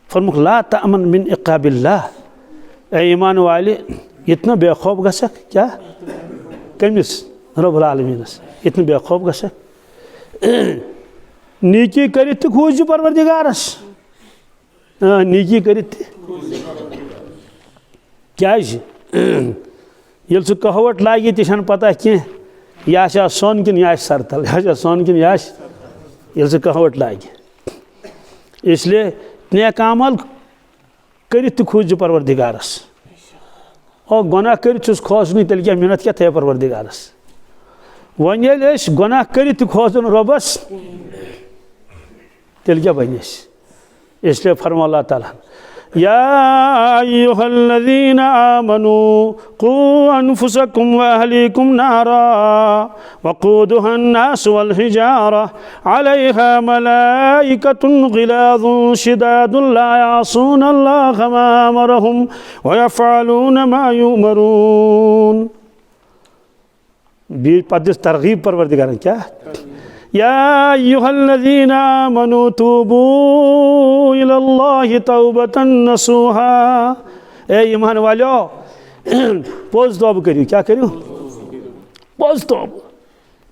फरमुक ला तअमन मिन इक़ाबिल्लाह ए ईमान वाले इतना बेखौफ गसक क्या कमिस रब्बुल आलमीनस इतना बेखौफ गसक नीकी करित खोज परवरदिगारस नीकी करित क्या ये सह कहवट लागे तह पता कह यह सोन कि यह सरतल यह सोन कि यह सह कहवट लागे इसलिए नेक अमल करित खोज परवरदिगारस और गुनाह करित खोजन तेल क्या मिन्नत क्या थे परवरदिगारस वन ये गुनाह करित खोजन रबस तेल क्या बन इसलिए फरमा अल्लाह ताला या अय्युहल्लज़ीना आमनू कू अनफुसकुम व अहलीकुम नारा वक़ूदुहा अन्नास वल हिजारा अलैहा मलाइकतुन गिलाज़ुन शिदादुन ला यासून अल्लाह मा अमरहुम व यफ़अलून मा युमरून भी पद्दस तरगीब परवरदिगार क्या या अय्युहल्लज़ीना आमनू तूबू इलल्लाहि तौबतन नसूहा ए ईमान वालो पोज तौब करियो क्या करियो पोज तौब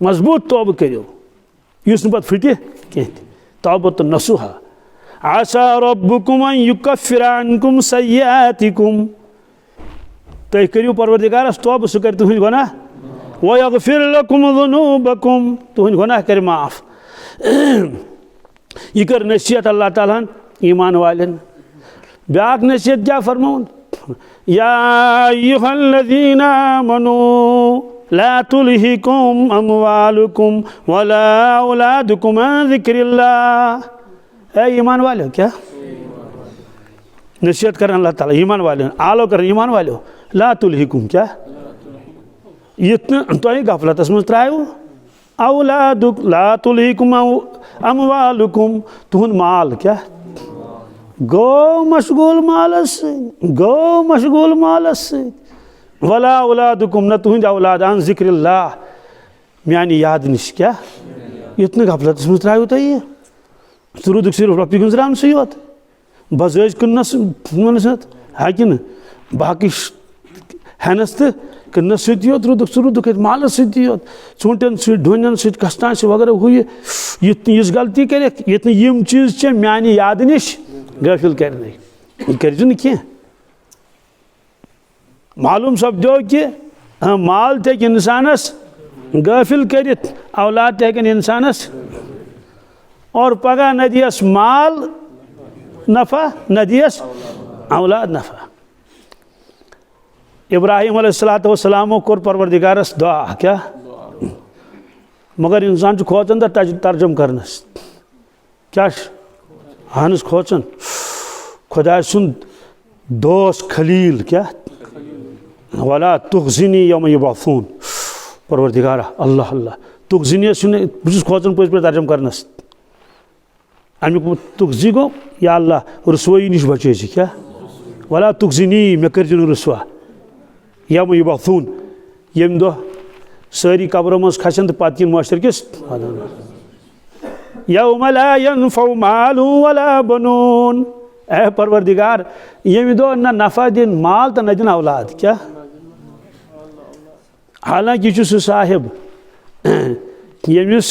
मजबूत तौब करियो युस न पत फटे कह तौबतन नसूहा आसा रब्बुकुम अन युकफ्फिर अन्कुम सय्यातिकुम तै करियो परवरदिगारस तौब सु कर तुहिं गुनाह व यगफिर लकुम ज़ुनूबकुम तुहिं गुनाह कर माफ यह कर नसीहत अल्लाह ताला ईमान वालन ब्याक नसीहत क्या फरमाउन या अय्युहल्लज़ीना आमनू ला तुल्हिकुम अमवालुकुम वला औलादुकुम अन ज़िक्रिल्लाह ए ईमान वाले क्या नसीहत कर अल्लाह ताला ईमान वाले आलो कर ईमान वाले ला तुल्हिकुम क्या इतना तुम गफलतस मज त्रायो औलादुक ला तुल्हिकुम अमवालुकुम तुहन माल क्या गो मशगूल मालस वला औलादुकुम न तुहंद औलाद अन ज़िक्रिल्लाह म्यानी याद निश क्या इतना गफलतस मज त्रायो तुह रुदुक सिर्फ रपी गुजरान से योत बजाज कन्नस है कि न बाकी हनस तो कन्नस सत रुदुक मालस सत चूंटन ढोन कस्तान वगैरह हु यह गलती कर यम चीज म्यानी याद निश गफिल कर कह मालूम सपदो कि माल ते इंसानस गाफिल करित औलाद ते इंसानस और पगह न दियस माल नफा न दियस औलाद नफा। इब्राहिम अलैहिस्सलाम कोर परवरदिगारस दुआ क्या मगर इंसान खोचन तर्जुम करनस क्या हानस खोचन खुदा सुन दोस्त खलील क्या वला तुखजिनी यौम युबअसून परवरदिगार अल्लाह अल्लाह तुखजिनी सुन बुझ खोचन पज पे तर्जुम करनस अमिक तुखजी गो या अल्लाह रसोई निश बचे क्या वला तुखजिनी मे कर रसवा यौम युबअसून यम दो सारी कब्रों मज खसन तो पत मास्टर किस यौम ला यनफउ मालु वला बनून ए परवरदिगार यम दो न नफा दिन माल तो न दिन औलाद क्या हालांकि सह साहिब यमिस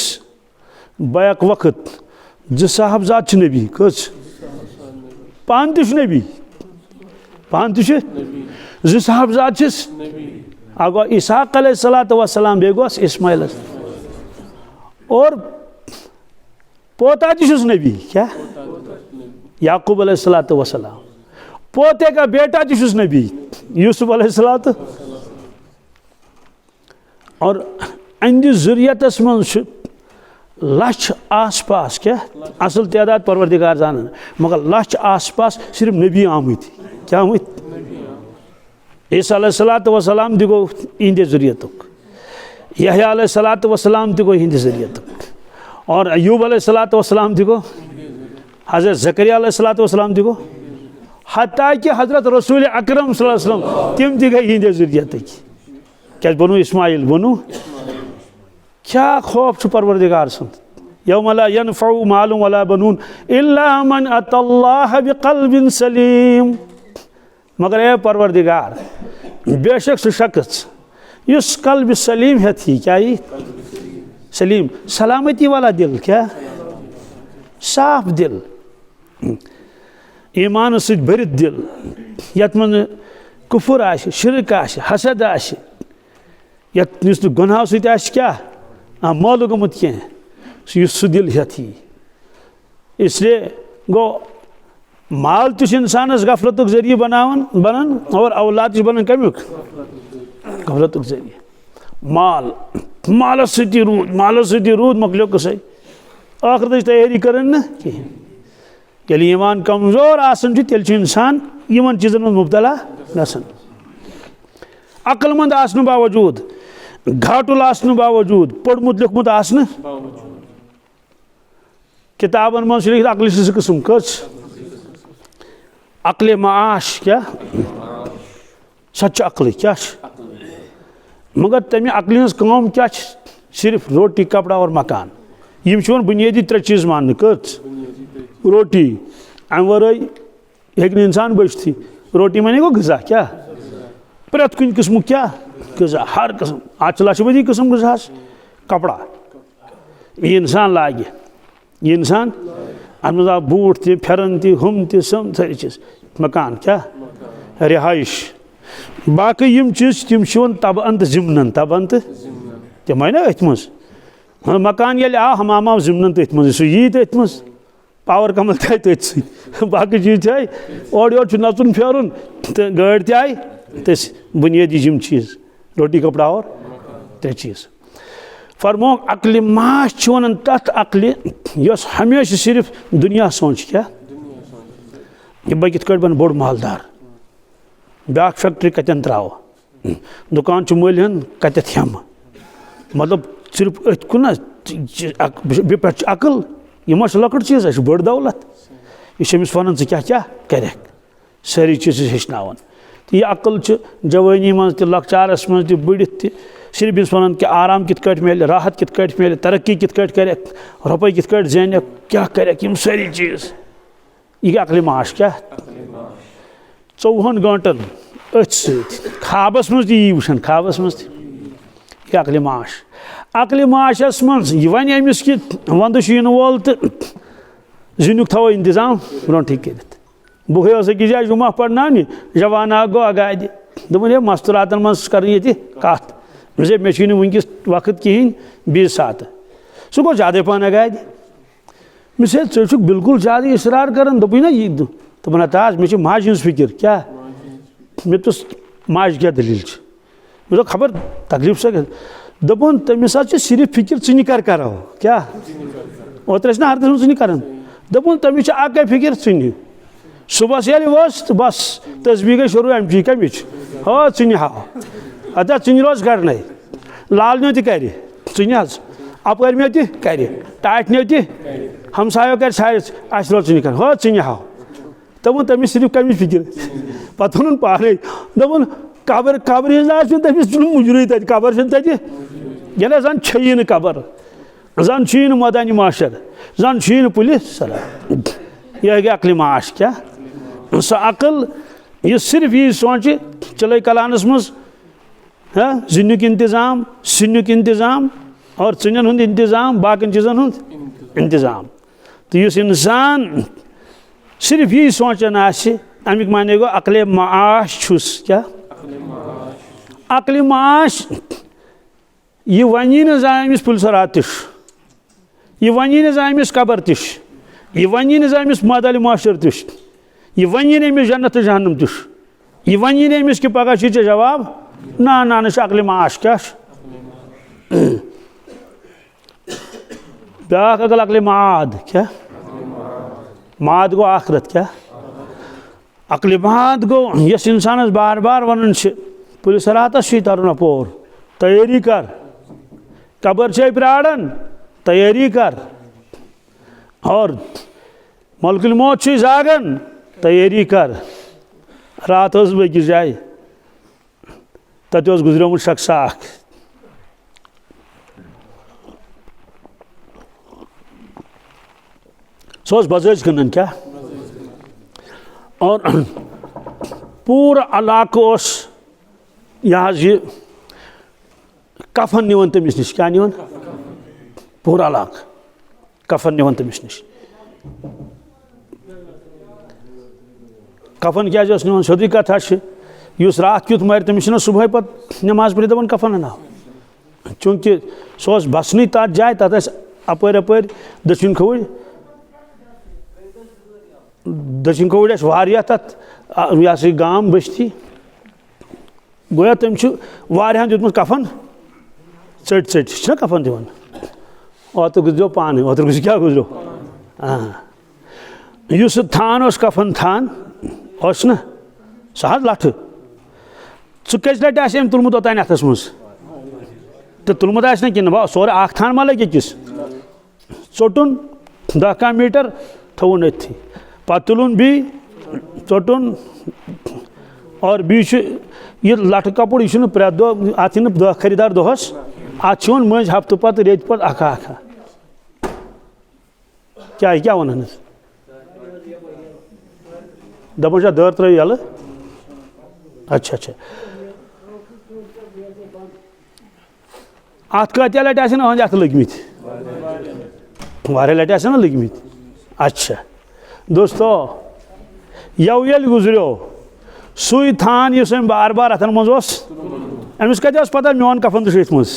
बैक वक्त जो साहबजाद नबी कस पान तह नबी पान तह जो साहबजाद अगो इसहाक अलैहिस्सलाम बे गोस इस्माइल और पोता तस नबी क्या याकूब अलैहिस्सलाम पोते का बेटा तस नबी यूसुफ अलैहिस्सलाम और अंद जुरियतस मज लछ आस पास क्या असल तादाद परवरदिगार जान मगर लछ आस पास सिर्फ नबी आमुत क्या आमुत ईसा अलैहिस्सलाम दिगो इंदे जुरियतुक यहया अलैहिस्सलाम दिगो इंदे जुरियतुक और अय्यूब अलैहिस्सलाम दिगो हजरत ज़करिया अलैहिस्सलाम दिगो हत्ता कि हजरत रसूल अकरम सल्लल्लाहु अलैहि वसल्लम तिम दिगो इंदे जुरियतुक क्या बनु इस्माइल बनु क्या खौफ परवरदिगार सुन यौम ला यनफउ मालु वला बनून इल्ला मन अतल्लाह बिक़ल्बिन सलीम मगर ए परवरदिगार बेशक सह शख्स इस कल्ब सलीम है थी क्या ये सलीम सलामती वाला दिल क्या साफ दिल ईमान सत भरित दिल यत मन कुफुर आशे शिरक आशे हसद आशे यत गुनाह सत आशे क्या मालू गमुत कह सह दिल है थी इसलिए गो माल तुस इंसानस गफलतुक जरिए बनन और औलाद बनन कमुक गफलतुक जरिए माल मालस सती रूद मकलो कस आखिरत तैयारी करन न कहें ईमान कमजोर आसन तेल इंसान यमन चीजन में मुबतला गसन अक्लमंद आसन बावजूद घाटुल आसन बावजूद पढ़मुत लिखमुत आसन किताबन मज लिखित अक्ल से किस्म कस अक्ल माश क्या सच अक्ल क्या मगर तमें अक्ल हज कम क्या सिर्फ रोटी कपड़ा और मकान यम बुनियादी त्रे चीज मान कत रोटी अम वर्ई हेक इंसान बचती रोटी माने गो गजा क्या प्रत कुन किस्म क्या गजा हर किस्म आज लक्षबदी किस्म गजा कपड़ा ये इंसान लागे ये इंसान अत बूट तह फेरन तह हम तह सम सारी चीज मकान क्या रिहाइश बाकी यम चीज तम तबन तो जिमन तबन तो तम आई ना अथ मज मकान ये आ हमाम आव जिमन तो अथ सह यी तो अथ मज पावर कमल थे तथ बाकी चीज थे और योर नचुन फेरुन तो गाड़ तय तस बुनियादी यम चीज रोटी कपड़ा और त्रे चीज फरमो अक्ल माश वन तथ अक्ल यस हमेशा सिर्फ दुनिया सोच क्या बह कित बन बोड़ मालदार ब्या फैक्ट्री कतन त्राव दुकान मलिहन कत हम मतलब सिर्फ अथ कुन पे अकल यह लकट चीज बड़ दौलत यह वन क्या क्या कर सारी चीज हेचनावन तो यह अकल जवानी मज लकचारस मज बढ़ित सिर्फ इस वन कि आराम कित मिल राहत कित मिल तरक्की कित कर रुपये कित जैन क्या कर सारी चीज यह अकल माश क्या 24 घंटन अथ ख्वाबस मज ती वुन ख्वाबस मज यह अकल माशस मज वन अमिस कि वंद इन वोल तो जुनुक थो इंतजाम ब्रोट कर बह अकिस जाए जुमा पढ़ना जवाना गो अगादि दोपन है मस्तूरातन मज कर कत मे वनकिस वक्त कहें बीस सात सह गो ज्यादा पहन अगाद मिस बिल्कुल ज्यादा इसरार कर दोपन ना यह दोपन ताज मे माज हज फिक्र क्या मे तुस माज क्या दलील मे खबर तकलीफ सा दोपन तमिस सिर्फ फिक्र च कर करो क्या ओतर ना हरदस च कर दोपन तमिस अक फिक्र च सुबह ये वस तो बस तस्बी गई शुरू अमी कमिच हाँ च हाव अदा च रोज कर लाल कर अपर मे कर टाटनो हमसायों कर रोज च कर हाँ च हाव दोपन तमिस सिर्फ कमिच फिक्र पत वोन पाने दोपन कबर कबर हज तमिस मुजर तब कबर तब ये जन छी न कबर जन छी मदानी माशर जन छी पुलिस सर यह गई अकल माश क्या सह अकल यह सिर्फ यह सोच चले कलानस मज जिन्नुक इंतजाम सिन्नुक इंतजाम और चुनन हुंद इंतजाम बाकन चीजन हुंद इंतजाम तो इस इंसान सिर्फ यही सोचान अमिक माने गो अकल माश छुस क्या अकल माश यह वनी न अमिस पुलिसरात तिश यह वनी न अमिस कबर तिश यह वनी न अमिस मदाल माशर तिश यह वनी न अमिस जन्नत जहन्नम तिश यह वनी न अमिस कि पगह जवाब ना ना न अकल माश क्या ब्याक अकल माद क्या माद गो आखरत क्या अकल माद गो यस इंसानस बार बार वन पुलिस रातस तरन अपोर तैयारी कर कबर छे प्राड़न तैयारी कर और मलकुल मौत छे जागन तैयारी कर रात बेकिस जाए तत गुजरमुत शख्स सह बजाज कन क्या और पूरा इलाक यह कफन निवन तमिस नश क्या निवन पूरा इलाक कफन निवन तमिस नश कफन क्या निवन सोदी कथा युस रात क्युत मर तमिस सुबह पत नमाज पढ़ दपान कफन अनाव चूंकि सह बसन तथ जाए तथ अपर अपर दक्षिण खवड़ दक्षिण खवड़ वारिया तथ यह गाम बस्ती गोया तम दुतमुत कफन चट चट कफन दिवन ओत गुजरो पान ओतर गुज क्या गुजरो युस थान कफन थान ना सह लठ कस लट अम तुलमुत ओतान अथस मज तो तुलमुत ना कि सोरे अख थान मा लगे किस चोटुन 10 मीटर थवन अथी पत तुलन बी चोटुन और बी यह लठ कपड़ यह प्रे दह अत दह खरीदार दोहस अत मज हफ्त पत रेत पत अखा अखा क्या क्या वन दपान दर त्र यल अच्छा अच्छा अत कत लट अत लगमित वारिया लट ना लगमित अच्छा दोस्तों यव ये गुजरो सुई थान इस बार बार अथन मज अमिस कत पता मोन कफन तो मज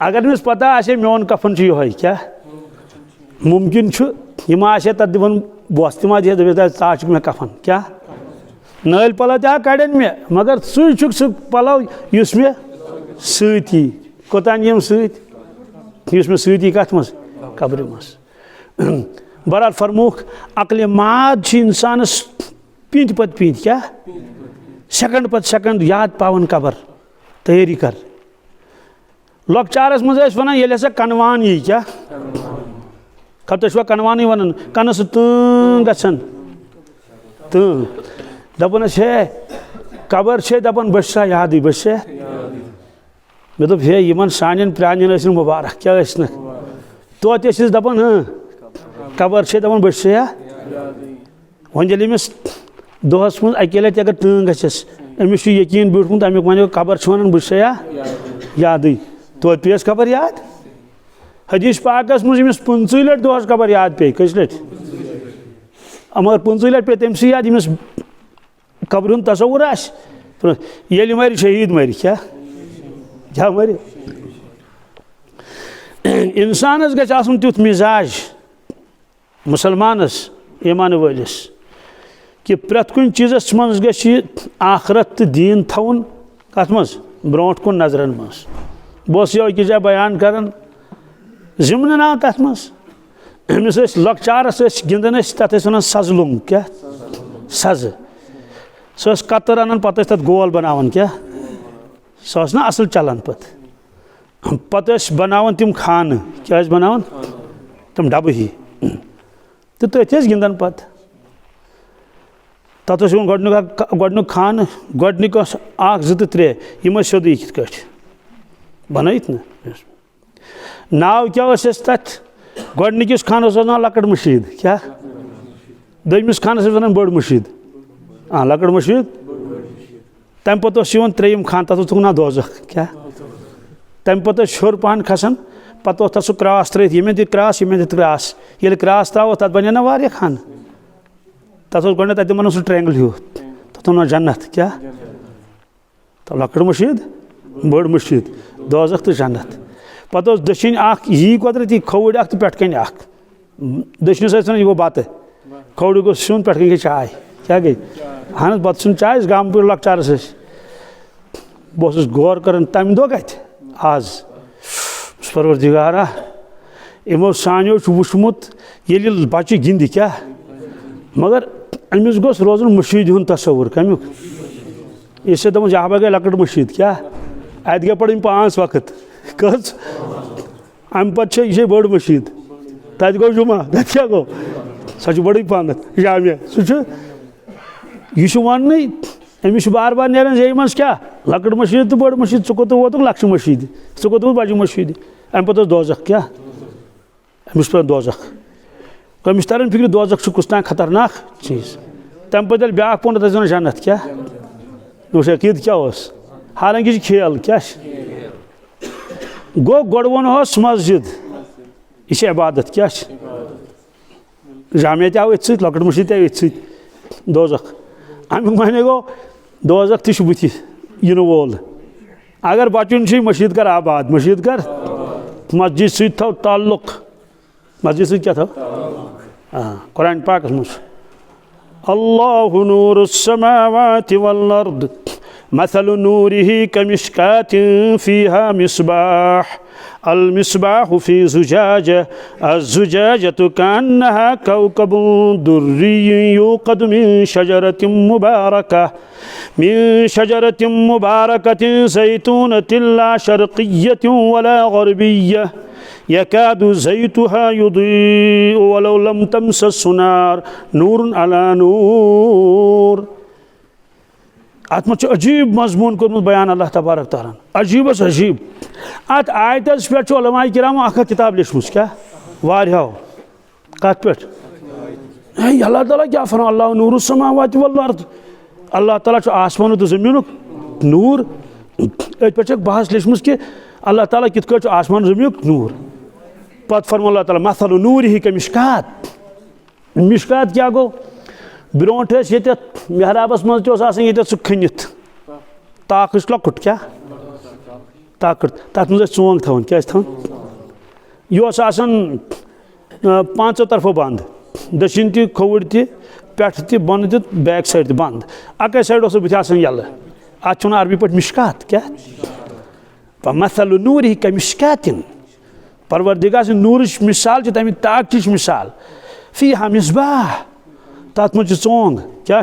अगर अमिस पता आसे मोन कफन ये क्या मुमकिन यह मा तथ दिवन बस तमा ताच मे कफन क्या नल पलव तह कड़न मे मगर सह पलव इस मे सी कोतान यम सस मे सी कत मज कब्र मज बहरहाल फरमूख अकल माद इंसानस पीत पत पीत क्या सेकंड पत सेकंड याद पावन कबर तैयारी कर लॉकचारस मज वन ये हसा कनवान यी क्या कब तुम कनवान वन कन सह गन दपान हे कबर छे दपान बस याद बस मे दोप हे इन सान प्रान मुबारक क्या तो दपान कबर छे दपान बस वन ये अमिस दोहस मज अके लट अगर तंग गस अमिस यकीन बिठमुत अमुक वन कबर वन बस याद तो पेस कबर याद हदीस पाकस मज अमिस 15 लट दोहस कबर याद पे कस लट मगर 15 लट पे तमस याद अमिस कब्र हुंद तसव्वुर ये मर शहीद मर क्या मर इंसानस गछ आसन तुथ मिजाज मुसलमानस ईमान वलिस कि प्रत कुन चीजस मज गछ आखरत तो दीन थवन कत मज ब्रोट कुन नजरन मज बस यो कि जा बयान करन जिम्न ना तथ मज अमिस लकचारस गिंदन तथ वन सजलुम क्या सज सह कतर अनान पत तथ गोल बनावन क्या सह ना असल चलान पत बनावन तिम खान क्या बनावन तम डब ही तो तथ गिंदन पत तथ गोडनुक खान गोडनिक अख जो तो त्रे यम सोद यिथ कट बनत न नाव क्या तथ गोडनिकिस खानस ना लकड़ मशीद क्या दमिस खानस वन बड़ मशीद लकड़ मशीद तम पे त्रेयम खान तथ ना दोजख क्या तम पे शोर पहन खसान पे तथ क्रॉस त्रित ये दिख क्रॉस ये दिख क्रॉस ये क्रॉस त्रो तथ बने ना वारिया खान तथ गोड तक वन सह ट्रैंगल हूँ तथ वन जन्नत क्या तो लकड़ मशीद बड़ मशीद दोजख तो जन्नत पे दशिन यी कुदरती खौड़ तो पे कन दशनस यह गो बत खौड़ गो सुन पे गई चाय क्या गई हाँ बत सुन चाय गाम पे लकचारस बस गौर कर तम दह कत आज परवरदिगारा यमो सानियो वुचमुत ये बच्चे गिंद क्या मगर अमिस गोस रोजन मशीद हुंद तस्वुर कमुक इससे दम जहाँ गई लकड़ मशीद क्या अत गई पढ़ 5 वक्त कस अम पे यह बड़ मशीद तत गो जुमा तत क्या गो सह बड़ी पहन जामिया सह वन अमिस बार बार नेरान जे मज क्या लकड़ मशीद तो बड़ मशीद च कोत वोत लक्ष मशीद च कोत बज मशीद अम पे दोजख क्या अमिस पे दोजख कमिस तरन फिक्र दोजख कुछ खतरनाक चीज तम पे ब्या पोन तथ वन जन्नत क्या अकीद क्या हालांकि खेल क्या गो गोड वोस मस्जिद यह इबादत क्या जामिया तव अथ लकड़ मशीद तव अथ दोजख अमुक माने गो दोजख तह बुथ इन वोल अगर बचुन मशीद कर आबाद मशीद कर मस्जिद सह थव ताल्लुक मस्जिद सह क्या थव कुरान पाक मज अल्लाहु नूरुस समावाति वल अर्द मथलु नूरिही कमिश्कातिन फीहा मिस्बाह अल मिस्बाहु फी जुजाजा अज़्जुजाजतु कान्नहा कौकबुन दुर्रिय्युन यूक़दु मिन शजरतिन मुबारकतिन ज़ैतूनतिन ला शर्क़िय्यतिन वला ग़रबिय्यह यकादु ज़ैतुहा युदीउ वलौ लम तमसस्सु नार नूरुन अला नूर अत मज अजीब मजमून कोर्मुत बयान अल्लाह तबारक तआला अजीबस अजीब अत आयतस पे उलमाए किरामो अख किताब लिखमुस क्या वारियो कत पे अल्लाह ताला क्या फरमा अल्लाह नूरुस समावाति वल अर्द अल्लाह ताला आसमान तो जमीनुक नूर अत पे बहस लिखमुस कि अल्लाह ताला कित कट आसमान जमीनुक नूर पत फरमा अल्लाह ताला मथलु नूरिही कमिश्कात मिश्कात क्या गो ब्रोट ये मेहराबस मज सह खनित ताक लकुट क्या ताकत तथ मज चोंग थवन क्या यह 5 तरफों बंद दशिन ति खौड़ ति पेठ ति बन ति बैक साइड बंद अक साइड बुथ यल अत अरबी पे मिश्कात क्या मथलु नूरिही कमिश्कातिन परवरदिगार नूर मिसाल तमिक ताक मिसाल फीहा मिस्बाह तथ मज चोंग क्या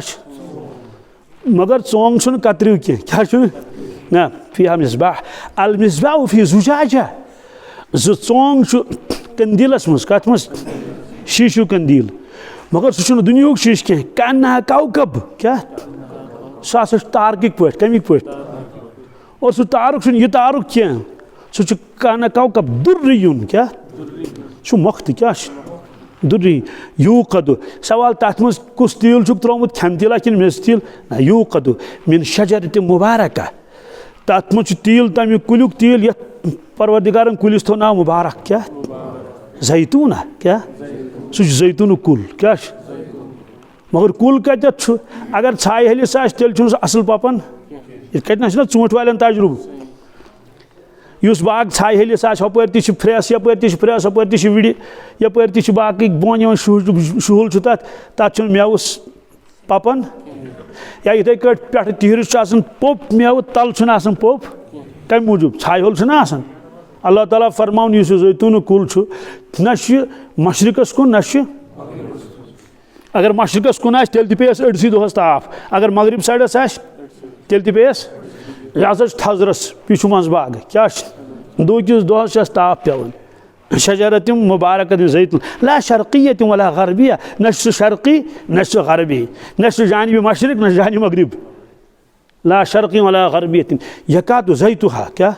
मगर चोंग छुन कतरिव क्या ना फीहा मिस्बाह अल मिस्बाह फी जुजाजा जो चोंग कंदीलस मज कत मज शीशु कंदील मगर सह दुनिया शीश कह कान्ना कौकब क्या सह तारक पे कमिक पे और सह तारुक यह तारुक कह सह कान्ना कौकब दुर्रियुन क्या सह मख्त क्या दुर्री यूक़दु सवाल तथ मज कुस तिल त्रोमुत खन तिला कि मेज तिल यूक़दु मिन शजरतिन मुबारका तथ मज तिल तमिक कुलुक तिल यथ परवरदिगारन कुलिस थो नाव मुबारक क्या जैतूना क्या सह जैतून कुल क्या मगर कुल कत अगर छाई हलिस तेल असल पपन कतना ूंट वाले तजुर्बे युस बाग छाई हलिस हपर फ्रेस यपर फ्रेस हपर विड़ यपर बाकी बोन शूल तथ मेवस पपन या इथे पे तिहरस पोप मेव तल पोप कम मूजूब छाई होल अल्लाह ताला फरमान इस जैतून कुल न मशरकस कुन न अगर मशरकस कुन तेल पेस अड़सी दोहस ताफ अगर मगरिब साइडस तेल पेस यह थजरस पीछू मज बाग क्या दूकिस दोहस ताफ पेवन शजरत मुबारकत जैतून ला शर्क़ियत वला गरबिया न शर्क़ी न गरबी न जानिब मशरक न जानिब मगरिब ला शर्क़ी वला गरबियत यकातु जैतुहा क्या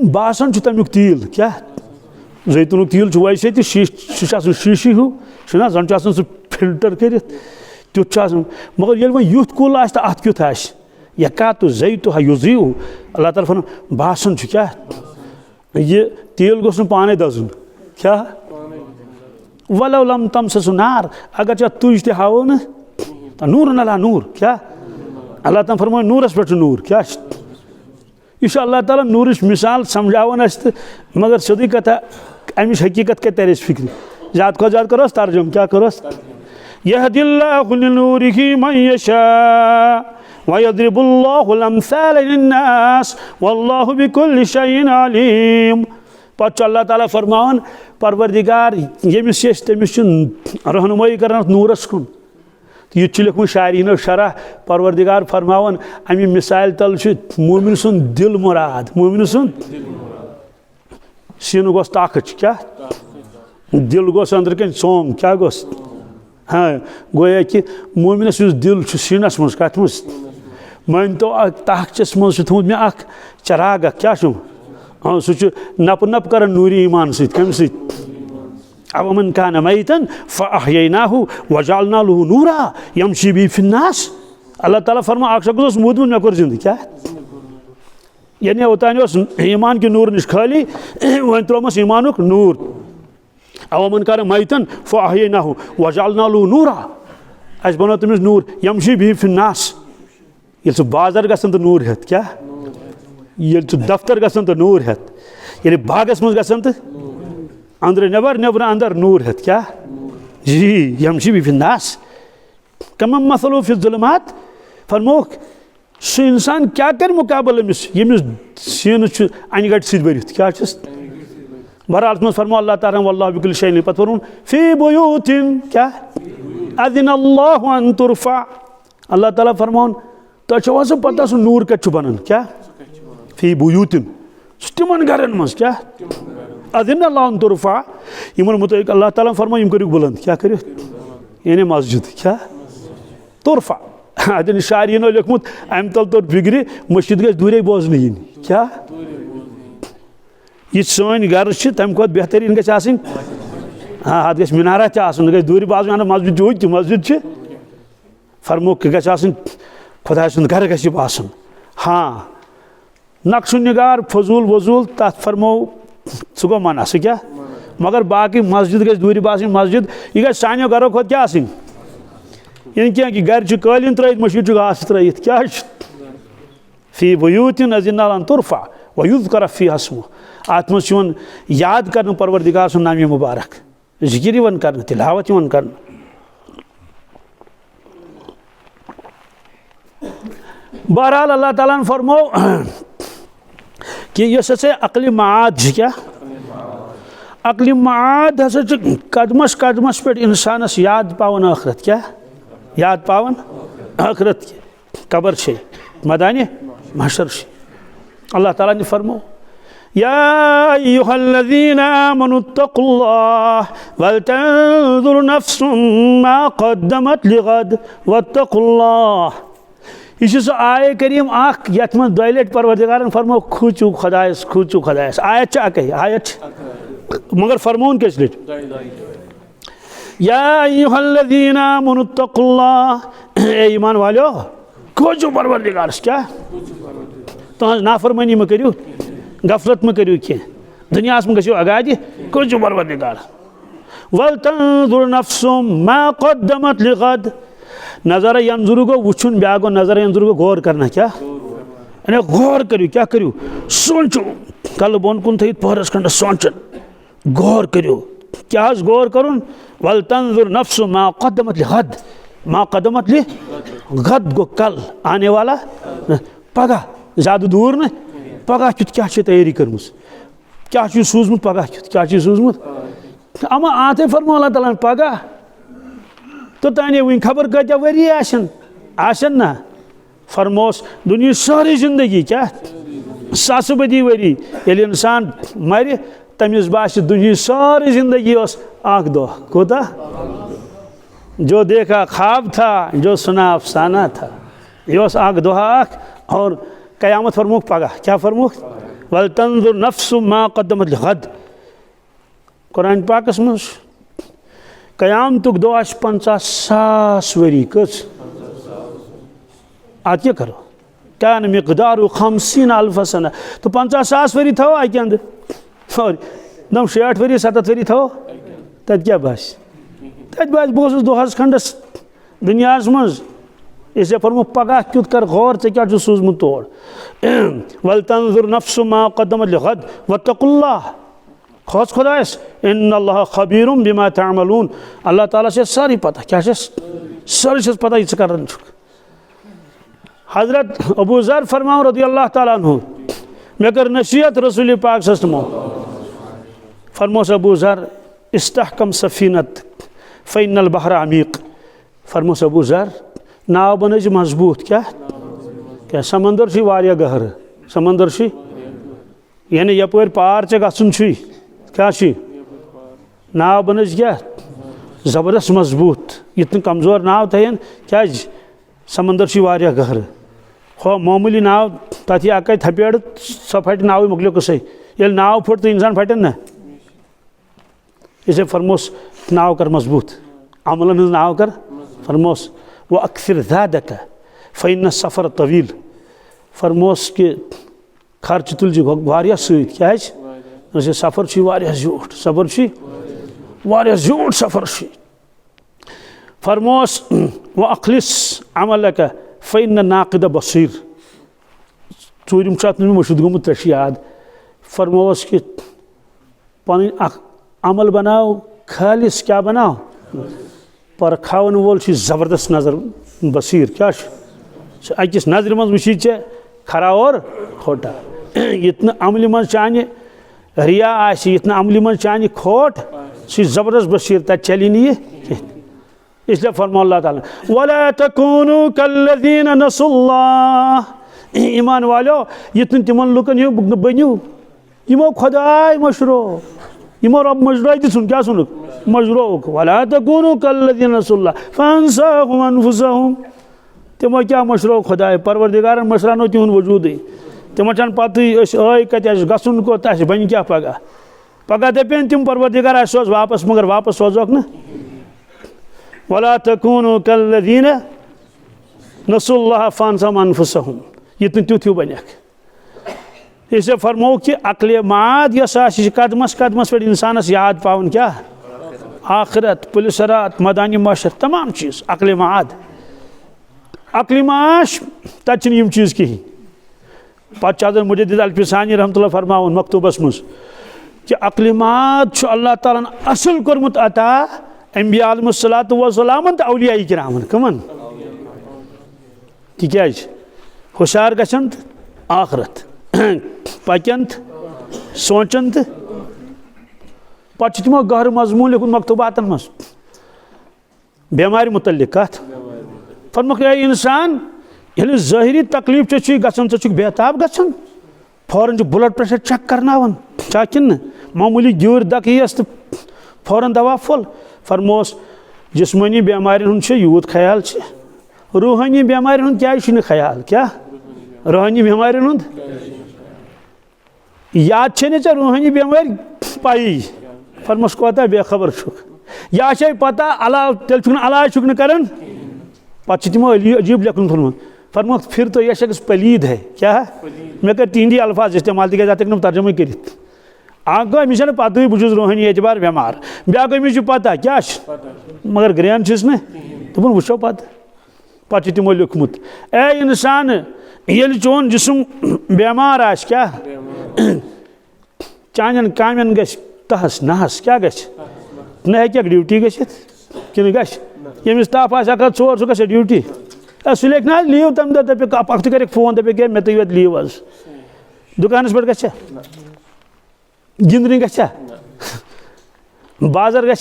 बासन तमुक तील क्या जैतून तील वैसे शीशी हूँ जन सह फिल्टर कर तुथ मगर ये वो युथ कुल अत क्युथ यकातु जैतुहा युज़ीउ अल्लाह ताला फरमान बासन क्या ये तेल गोस पाने दजन क्या वलो लम तमससु नार अगर तुझ ते हावो न नूर नला नूर क्या अल्लाह ताला फरमान नूरस पे नूर क्या यह अल्लाह ताला नूरच मिसाल समझावन मगर सोदी कथा अमिश हकीकत क्या तरह फिक्र ज्यादा खो ज्यादा करोस तर्जुम क्या करोस यहदिल्लाहु लिनूरिही मन यशा वयद्रिबुल्लाहु अल-अम्साल लिन्नास वल्लाहु बिकुल्लि शैइन अलीम पत अल्लाह ताला फरमान परवरदिगार यमिस तमिस रहनुमाई कर नूरस कुन यह लिखम शारीन शरह परवरदिगार फरमान अमि मिसाल तल मोमिन सुन दिल मुराद मोमिन सुन सीन गोस ताकत क्या दिल गोस अंदर कन सोम क्या गोस हाँ गोया कि मोमिनस दिल सीनस मज कत मज मान तो ताकचस मज थोद मे चराग क्या हाँ सह नप नप कर नूरी ईमान सम अवमन कान मैतन फअहयैनाहु वजअलना लहु नूरा यमशी बिही फिन्नास अल्लाह ताला फरमा शख्स मुदमुत मे कोर जिंद क्या यानी ओतान ईमान के नूर निश खाली वन त्रोमस ईमानुक नूर अवमन कान मैतन फअहयैनाहु वजअलना लहु नूरा अस बनो तमिस नूर यमशी बिही फिन्नास ये बाजार गसन तो नूर हेत क्या ये दफ्तर गसन तो नूर हेत ये बागस मज गसन तो अंदर नबर नबर अंदर नूर हेत क्या जी यमशी बिही फिन्नास कमम मसलु फि ज़ुलुमात फरमोक सह इंसान क्या कर मुकाबल अमिस यमिस सीन अनगट सत भरित क्या बहरहाल मज फरमा अल्लाह ताला वल्लाहु बिकुल्लि शैइन पत फरमून फी बुयूतिन क्या अज़िनल्लाहु अन तुरफा अल्लाह ताला फरमान तो पता सह नूर कत बनन क्या फी बुयूतिन तिमन गरन मज क्या अज़िनल्लाहु अन तुरफा इमन मुताबिक अल्लाह ताला फरमान इम करियो बुलंद क्या करियो यानी मस्जिद क्या तुरफा अदन शारीनो लिखमुत अम तल तोर फिक्र मस्जिद गज दूरे बोजन इन क्या यह सन गर तम खुद बेहतरीन गि हाँ अत गि मीनारा तह दूर बाजन मस्जिद मस्जिद फरमोक गि खुदा सुंद घर गि बासन हाँ नक्श निगार फजूल वजूल तथ फरमो सह गो मना सह क्या मगर बाकी मस्जिद गि दूर बासन मस्जिद यह गि सानो घरों खुद क्या इन क्या कि घर कालीन त्रित मशीद घास त्रित क्या फी बुयूतिन अज़िनल्लाहु अन तुरफा वयुज़कर फ़ीहा इस्मुहु अत मज याद कर परवरदिगार सुन नाम मुबारक जिक्र वन कर तिलावत वन कर बहरहाल अल्लाह ताला ने फरमो कि यह अक्ल माद क्या अक्ल माद हसा कदमस कदमस पे इंसानस याद पावन आखरत क्या याद पावन आखरत कबर छे मैदान महशर छे अल्लाह ताला ने फरमो या अय्युहल्लज़ीना आमनुत्तक़ुल्लाह वलतंज़ुर नफ्सुम मा क़द्दमत लिग़द वत्तक़ुल्लाह यह आय करीम यथ मज दो लट परवरदिगारन फरमो खुचू खुदायस आयत आयत मगर फरमोन किस लट या अय्युहल्लज़ीना आमनुत्तक़ुल्लाह ए ईमान वालो खोजो परवरदिगारस क्या तुहज नाफरमानी मे करियो गफलत मे करियो क्या दुनिया में गो आगादि खोजो परवरदिगार वलतंज़ुर नफ्सुम मा क़द्दमत लिग़द नज़र यंजुर गो वुचुन, ब्या गो नज़र यंजुर गो गौर करना। क्या यानी गौर करियो, क्या करियो, सोचो, कल बोन कुन थी पहरस खंड सोचन, गौर करियो। क्या गौर करुन, वल तंजुर नफ्सु मा कदमत लिगद, मा कदमत लिगद गो कल आने वाला पगह, ज़्यादा दूर न, पगह क्युत क्या तैयारी कर्मस, क्या सूझमुत पगह क्युत, क्या सूझमुत। अमा आते फरमा अल्लाह ताला पगह तो ताने वन खबर कत्या वरी आशन ना। फरमोस दुनिया सारी जिंदगी क्या 7 बदी वरी, ये इंसान मर तमिस बास दुनिया सारी जिंदगी आख दो कोता, जो देखा ख्वाब था, जो सुना अफसाना था, ये आख दोहा। और कयामत फरमुख पगह, क्या फरमुख, वल तंजुर नफ्सु मा कदमत लिगद। कुरान पाकस मज कयामतुक दो 50,000 वरी कस अत क्या करो, क्या मिकदार 50,000 सना, तो 50,000 वरी थो अकि अंद, और 60 वरी 70 वरी थो तत क्या बास, तत बास बहुत दोहस खंडस दुनिया मज। इसे फरमुख पगह क्युत कर गौर, ऐ क्या सूझमुत तोड़। वल तंजुर नफ्सु मा कदमत लिगद वत्तकुल्लाह, खोज खुदायस, इन्नल्लाह खबीरुम बिमा तअमलून। अल्लाह ताला से सारी पता, क्या सारी से पता इस कर। हजरत अबू ज़र फरमाओ रज़ियल्लाहु ताला अन्हु, मैं कर नसीहत रसूल पाक सल्लल्लाहु अलैहि वसल्लम। फरमोस अबू ज़र इस्तहकम सफीनत फ़इन्नल बहर अमीक। फरमोस अबू ज़र नाव बन मजबूत, क्या क्या समंदर सी वारिया गहर, समंदर सी यानी यपर पार चे गसन छी, क्या छी नाव बन क्या ज़बरदस्त मजबूत, इतनी कमज़ोर नाव थन क्या समंदर सी वारिया गहर। हो मामूली नाव तथी अक थपेड़ सो फट नाव मुकलो कसै, ये नाव फुट तो इंसान फटन ना। इसे फरमोस नाव कर मजबूत, अमलन हज नाव कर फरमोस वो अक्सर ज़्यादा फ़ैन सफ़र तवील। फरमोस के खर्च तुल वारिया सत, क्या सफ़र ज़्यूट, सफ़र ज़्यूट सफ़र। फरमोस वो अखलिस अमल का फ़ैन नाक़िद बसीर। चूरिम मशूद गुमुत त्रश याद। फरमोस कि पन अमल बनाओ खालिस, क्या बनाओ पर खावन वोल ज़बरदस्त नज़र बसीर, क्या अकिस नजर मज वशी चे खरा और खोटा। इतना अमल मज चाने रिया आसी, इतना अमल मज चाने खोट, सह ज़बरदस्त बसीर, तक चली नहीं। इसलिए फरमा अल्लाह ताला वला तकूनु कल्लज़ीना नसुल्लाह, ईमान वालो इतन तिमन लुकन यो बनियो यमो खुदाय मशरो, यमो रब मशरो सुन, क्या सुन मशरो। वला तकूनु कल्लज़ीना नसुल्लाह फअंसाहुम अनफुसहुम, तिमो क्या मशरो खुदाय, परवरदिगारन मशरानो तिहुन वजूद, तिमो छन पत कत गसन को तस बन क्या पगह, पगह दपेन तिम परवरदिगार सोज वापस, मगर वापस सोजोक ना। वला तकूनु कल्लज़ीना नसुल्लाह फअंसाहुम अनफुसहुम, इतन तुथ्यू बनेक। इसे फरमो कि अक्ल माद यस कदमस कदमस पे इंसानस याद पावन, क्या आखिरत, पुलिसरात, मैदान महशर, तमाम चीज़ अक्ल माद। अक्ल माश तम चीज़ कहीं। पे मुजद्दिद अल-फ़िसानी रहमतुल्लाह फरमावन मकतूबस मज कि अक्ल माद अल्लाह ताला असल कोरमुत अता अंबिया अलैहिस्सलातु वस्सलाम तो औलिया किरामन कमन, क्या हुशार गछन आखिरत पकन सोचन तो पे तमो गहर मजमून लिखुन मकतूबातन मज बेमारी मुतल्लिक कत। फरमुख इंसान ये ज़ाहिरी तकलीफ गसन चे बेताब गसन, फौरन ब्लड प्रेशर चेक करनावन, क्या कि मामूली गिर दक यस तो फौरन दवा फुल। फरमोस जिस्मानी बेमारी यूत ख्याल, रूहानी बेमारी क्या ख्याल, क्या रूहानी बेमारी याद छे चे रूहानी बेमारी पाई। फरमोस कोता बेखबर या पता अलाव तेल अलाज कर पे तमो अजीब लेखन थोन। फरमोस फिर तो यह शख्स पलीद है, क्या है मैं कर तीन अल्फाज इस्तेमाल तक तर्जुमा कर अक अमिस पत बहुत रूहानी एतबार बेमार ब्याक अमिस पता क्या मगर ग्रेन ना दोपन वो पे तमो लिखमुत ए इंसान ये चोन जिसम बेमार आ क्या चान कामन ग तहस नहस क्या ग हेक ड्यूटी गि यमिस तफ आ चोर सह ग ड्यूटी सह लेख ना लीव तम दह दप अख कर फोन दप मे तय लीव आज दुकानस पे ग गिंदन ग बाजार ग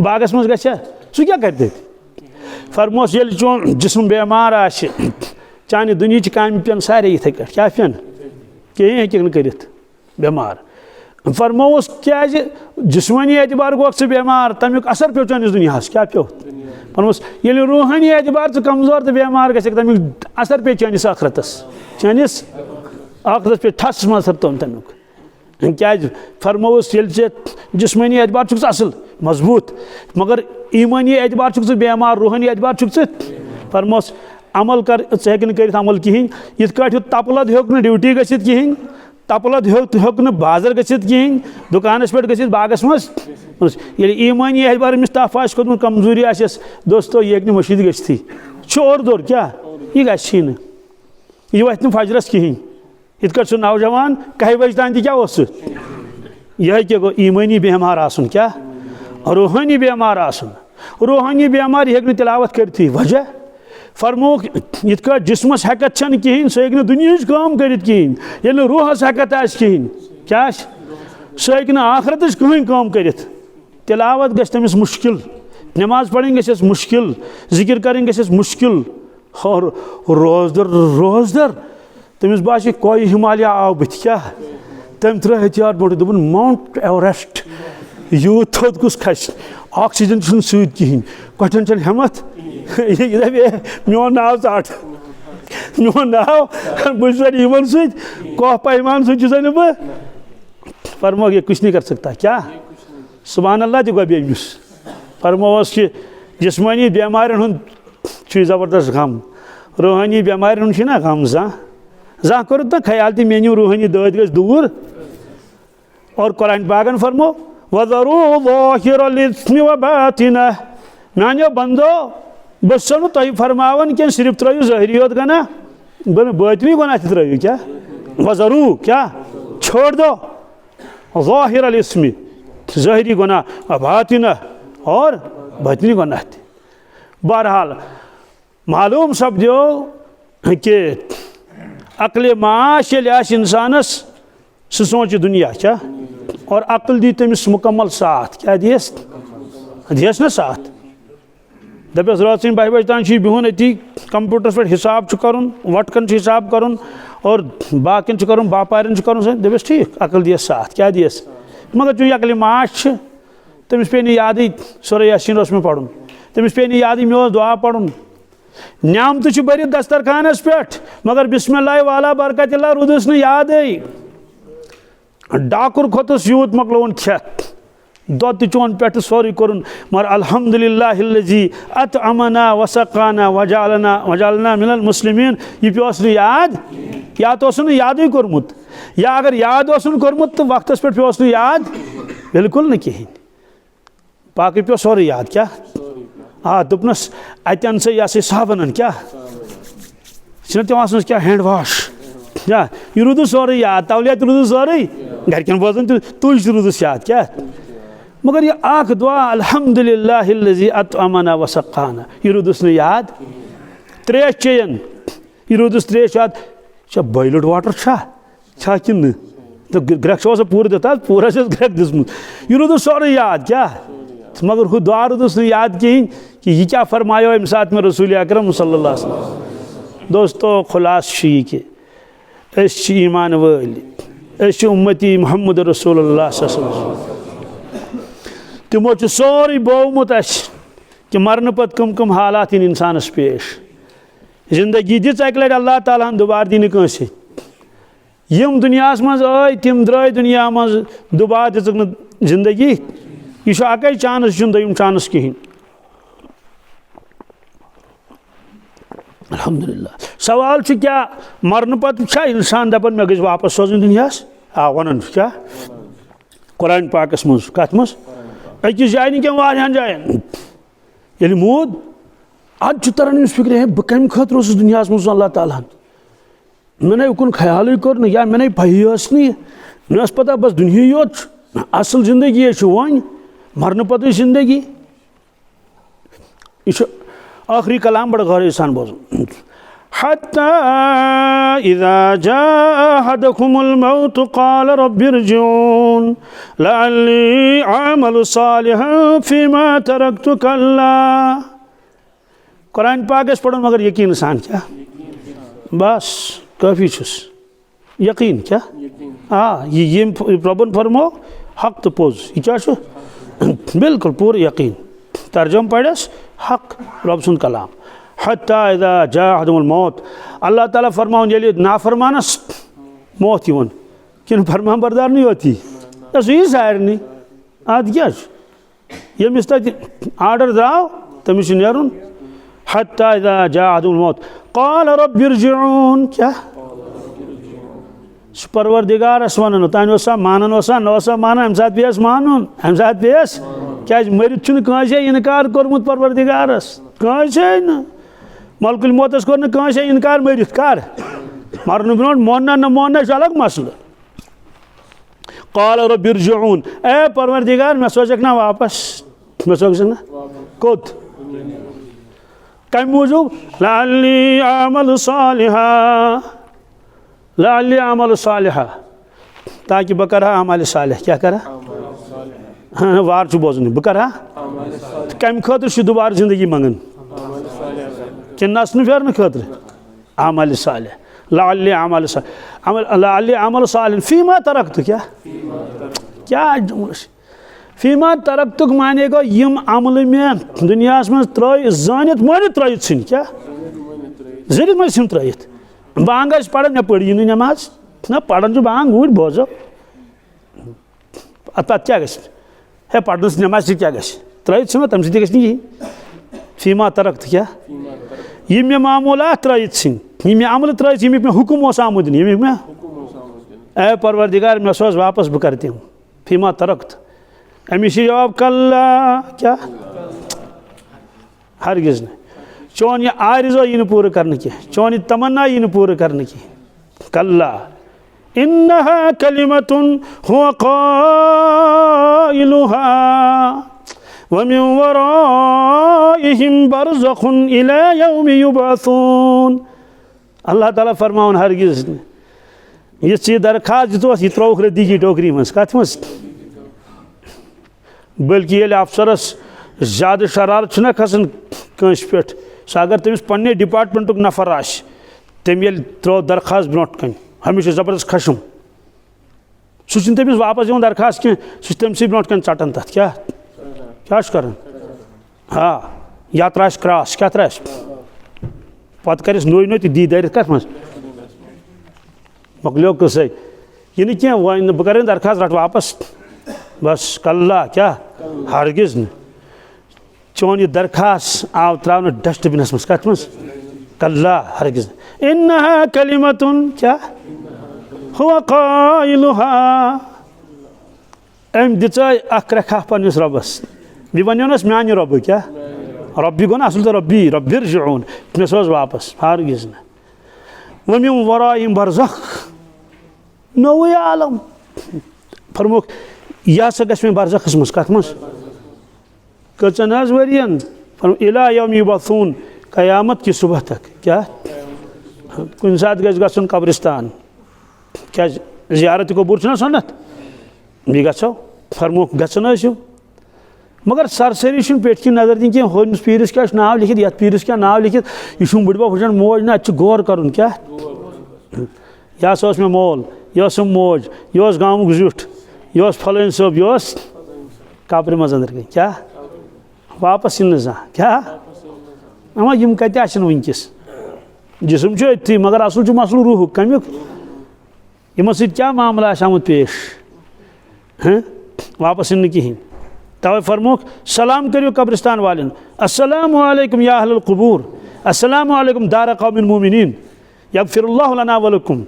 बागस मज ग सह क्या कर फरमोस ये चोन जिसम बेमार आ चाने दुनिया काम पेन सारे इथे पे क्या पेन कहें हेक कर बेमार फरमोस क्या जिस्मानी एतबार गो बेमार तमिक असर पे चानिस दुनिया क्या पे फरमोस ये रूहानी एतबार कमजोर तो बेमार ग तमिक असर पे चानिस आखरतस पे ठस मज तमिक क्या फरमोस ये जिस्मानी एतबार असल मजबूत मगर ईमानी एतबार बेमार रूहानी एतबार फरमोस अमल कर कर अमल कहें इत तपलद हेक ड्यूटी गि कहें तपलद हेक बाजार गि कहें दुकानस पे गि बागस मज ये ईमानी एतबार अमिस तफ खोत कमजोरी आस दोस्तों ये हेक मशीद गई और दौर क्या यह ग यह वत फजरस कहें इत सह नौजवान 1 बजे तान क्या यह क्या गो ईमानी बेमार आसन क्या रूहानी बेमार आसन रूहानी बेमार हेक तिलावत करती वजह फरमोक इत जिसमस हेकत कहें सह हेक दुनिया काम कर कहें ये रूहस हेकत कहें क्या सह हेक आखरत कहें काम कर तिलावत गमिस मुश्किल नमाज पढ़न गस मुश्किल जिक्र करें गस मुश्किल और रोजदर तमिस बास कोई हिमालय आव बत क्या तम त्रा हथियार बोट दोपन माउंट एवरेस्ट यूत थोद कुस खस ऑक्सीजन सत कहें कठन हिम्मत यह दपे मोन नाव चाट मोन नाव बन सह पैमान सह बह फरमो ये कुछ नहीं कर सकता क्या सुभान अल्लाह तो गो अमिस फरमोस कि जिस्मानी बेमार जबरदस्त गम रूहानी बेमार ना गम जा कर ख्याल तो मे रूहानी दद ग दूर और कुरान पाकन फरमो वज़रू ज़ाहिरल इस्मि व बातिनह मानो बंदो बस तुम फरमान क्या सिर्फ त्रो ज़ाहिरी योत गना बातिनी गुनाह त्रो क्या वज़रू क्या छोड़ दो ज़ाहिरल इस्मि ज़ाहिरी गुनाह व बातिनह और बातिनी गुनाह बहरहाल मालूम सपदो कि अक्ल माश इंसानस सह सोच दुनिया क्या और अक्ल दी तमिस मुकम्मल साथ क्या दियस ना साथ दपस रात 12 बजे तान बिहुन अती कंप्यूटरस पे हिसाब कर वटकन हिसाब कर और बाकन कर बापारन कर दपस ठीक अक्ल दियस साथ क्या दियस मगर चूँ अक्ल माश तमिस पे याद सोरे यासीन में पढ़ुन तमिस पे याद मे दुआ पढ़ुन न्यामत बर दस्तरखानस पे मगर बिस्मिल्लाह वाला बरकतिल्लाह रुदस याद डाकुर खोतस यूत मकलोन खेत दौद चोन पे सोरे कोरुन मगर अल्हम्दुलिल्लाहिल्लज़ी अतअमना वसक़ाना वजालना मिनल मुस्लिमीन यह पे याद या तो याद कोर्मुत या अगर याद कोर्मुत तो वक्तस पे याद बिल्कुल न कहें बाकी पे सोरे याद क्या दोपनस अतन से यह साबन क्या तम क्या हैंड वाश क्या यह रूद सोरे याद तवलियत रूद सोरे घरकन बोजन तुझ रूदस याद क्या मगर यह आख दुआ अल्हम्दुलिल्लाहिल्लज़ी अतअमना वसक़ाना यह रूदस न याद त्रेश चेयन यह रूदस त्रेश याद बॉइल्ड वाटर छा कि तो ग्रेक पूर दिता पूरा ग्रेक दिसमुत यह रूदस सोरे याद क्या मगर हु दुआ रूदस याद कहें कि यह क्या फरमायो अम साथ में रसूल अकरम सल्लल्लाहु अलैहि वसल्लम दोस्तों खुलास कि ईमान वल उम्मती मोहम्मद रसूलुल्लाह सल्लल्लाहु अलैहि वसल्लम तमो सोरे बोमुत कि मरन पत कम कम हालात इन इंसानस पेश जिंदगी दिच अक लट अल्लाह ताला दुबार दिन कंस यम दुनिया मज आई तम द्राय दुनिया मज दुबार दिख जिंदगी यह अकै चांस दोयम चांस कहें अल्हम्दुलिल्लाह सवाल क्या मरन पत इंसान दपन मे गई वापस सोजन दुनिया वन क्या कुरान पाकस मज कत मज अकिस जाए नहीं क्या जायन ये मूद अद तरन फिक्र है बह कम खतर दुनिया मज अल्लाह ताला मे उकुन ख्याल कर या मे पही मे पता बस दुनिया योत असल जिंदगी वन मरने पत जिंदगी यह आखिरी कलाम बड़ गौर सान बोजन हत्ता इज़ा जाअ अहदकुमुल मौत क़ाल रब्बि इरजिऊन लअल्ली अअमलु सालिहन फीमा तरक्तु कल्ला। कुरान पाक पढ़ो मगर यकीन सान क्या बस काफ़ी छुस यकीन क्या हाँ ये रबन फरमो हक तो पोज यह क्या बिल्कुल पूरा यकीन तर्जुम पढ़स हक रब सुन कलाम हत्ता इज़ा जाअ अहदकुमुल मौत अल्लाह ताला फरमाउन ये नाफरमानस मौत यवन कि फरमान बरदार नहीं होती यह सारे अद क्या यमिस तक आर्डर द्राव तमिस नेरुन हत्ता इज़ा जाअ अहदकुमुल मौत क़ाल रब्बि इरजिऊन क्या परवरदिगारस वन तान मानन ना माना अम सात पेस मान अम सात पेस क्या मरित इनकार कोर्मुत परवरदिगारस कंसे न मलकुल मौतस कोर न कंसे इनकार मरित कर मरन ब्रो मोनना न मोनना अलग मसल क़ाल रब्बि इरजिऊन ए परवरदिगार मे सोचक ना वापस मे सोच ना कोत कम मूजूब लअल्ली अअमलु सालिहा लअल्ली अअमलु सालिहा ताकि बह कर अमल सालिह क्या कर हाँ वार बोजन बह कर कम खतर दोबारा जिंदगी मंगन कि नसन फेरन खतर अमल सालिह लअल्ली अअमलु सालिह लअल्ली अअमलु सालिह फीमा तरक्तु क्या फीमा तरक्तुक माने गो यम अमल में दुनिया मज त्र जानित मानित त्रयित सन क्या जरित मज सिम त्रयित बांग पढ़न मे पढ़ी नमाज ना पढ़न बांग ऊर बोजो पे क्या हे पढ़न नमाज क्या त्रयित तम सी फीमा तरक्त क्या ये मे मामूलात त्रयित सन ये मे अमल त्रयित यमिक मे हुकुम आमुद यमिक मे ए परवरदिगार मे सोच वापस बह कर फीमा तरक्त अमिस जवाब कल्ला क्या हरगिज न चौन यह आरिज़ो यह पूरा करने की चौन यह तमन्ना यह पूरा करने की कल्ला इन्नहा कलिमतुन हुवा क़ाइलुहा व मिन वराइहिम बरज़खुन इला यौमि युबअसून। अल्लाह ताला फरमाउन हरगिज ये दरखास्त दितोस यह त्रोक रद्दी टोकरी मज कत मज बल्कि ये अफसरस ज्यादा शरारत न खसन कंस पे सह अगर तमिस पन्ने डिपार्टमेंटुक नफर आश तम ये त्रो दरखास्त ब्रोट कन हमेशा जबरदस्त खशम सह तमिस वापस दिवन दरखास्त कह सह तमसी ब्रोट कन चटन तथ क्या कर हाँ या त्रास क्रास क्या त्रास पत कर नोई नो दी दारित कत मज मकलो कस यह क्या वन बह कर दरखास्त रट वापस बस कल्ला क्या हरगिज न चौन यह दरखास्त आव त्रावन डस्टबिनस मज कत मज कल्ला हरगिज इन्नहा कलिमतुन क्या हुवा क़ाइलुहा अम दिच रखा पन्निस रबस बह वनस माने रब क्या रब्बी गो ना असल तो रब्बी रब्बि इरजिऊन मे सोच वापस हरगिज न व मिन वराइहिम बरज़ख नौवे आलम फरमुख यह हसा गस बरज़खस मज कत मज कचन वरियन इला यौम युबअसून क़यामत की सुबह तक क्या कुन सात गसन कब्रिस्तान क्या ज़ियारत कबूर ना सन्नत बह गो फरमुख गसन मगर सरसरी पेट की नजर दी होमिस पीरिस क्या नाव लिखित ये पीरिस क्या नाव लिखित यह बुढ़बा हुचन मोज ना अत गौर कर क्या यह हसा मे मोल यह मोज यह गामुक जुठ यह फलन सोब यह कब्र मज अंदर गई क्या वापस इन क्या अमा यम कत वनकस जिसम अथी मगर असल मसल रूह कमुक यमो सत क्या मामला आमुत पेश हाँ वापस इन कहें तवे फरमोक सलाम करियो कब्रिस्तान वालन अस्सलामु अलैकुम या अहलल क़ुबूर अस्सलामु अलैकुम दार कौमिल मुमिनीन यग़फिरुल्लाहु लना व लकुम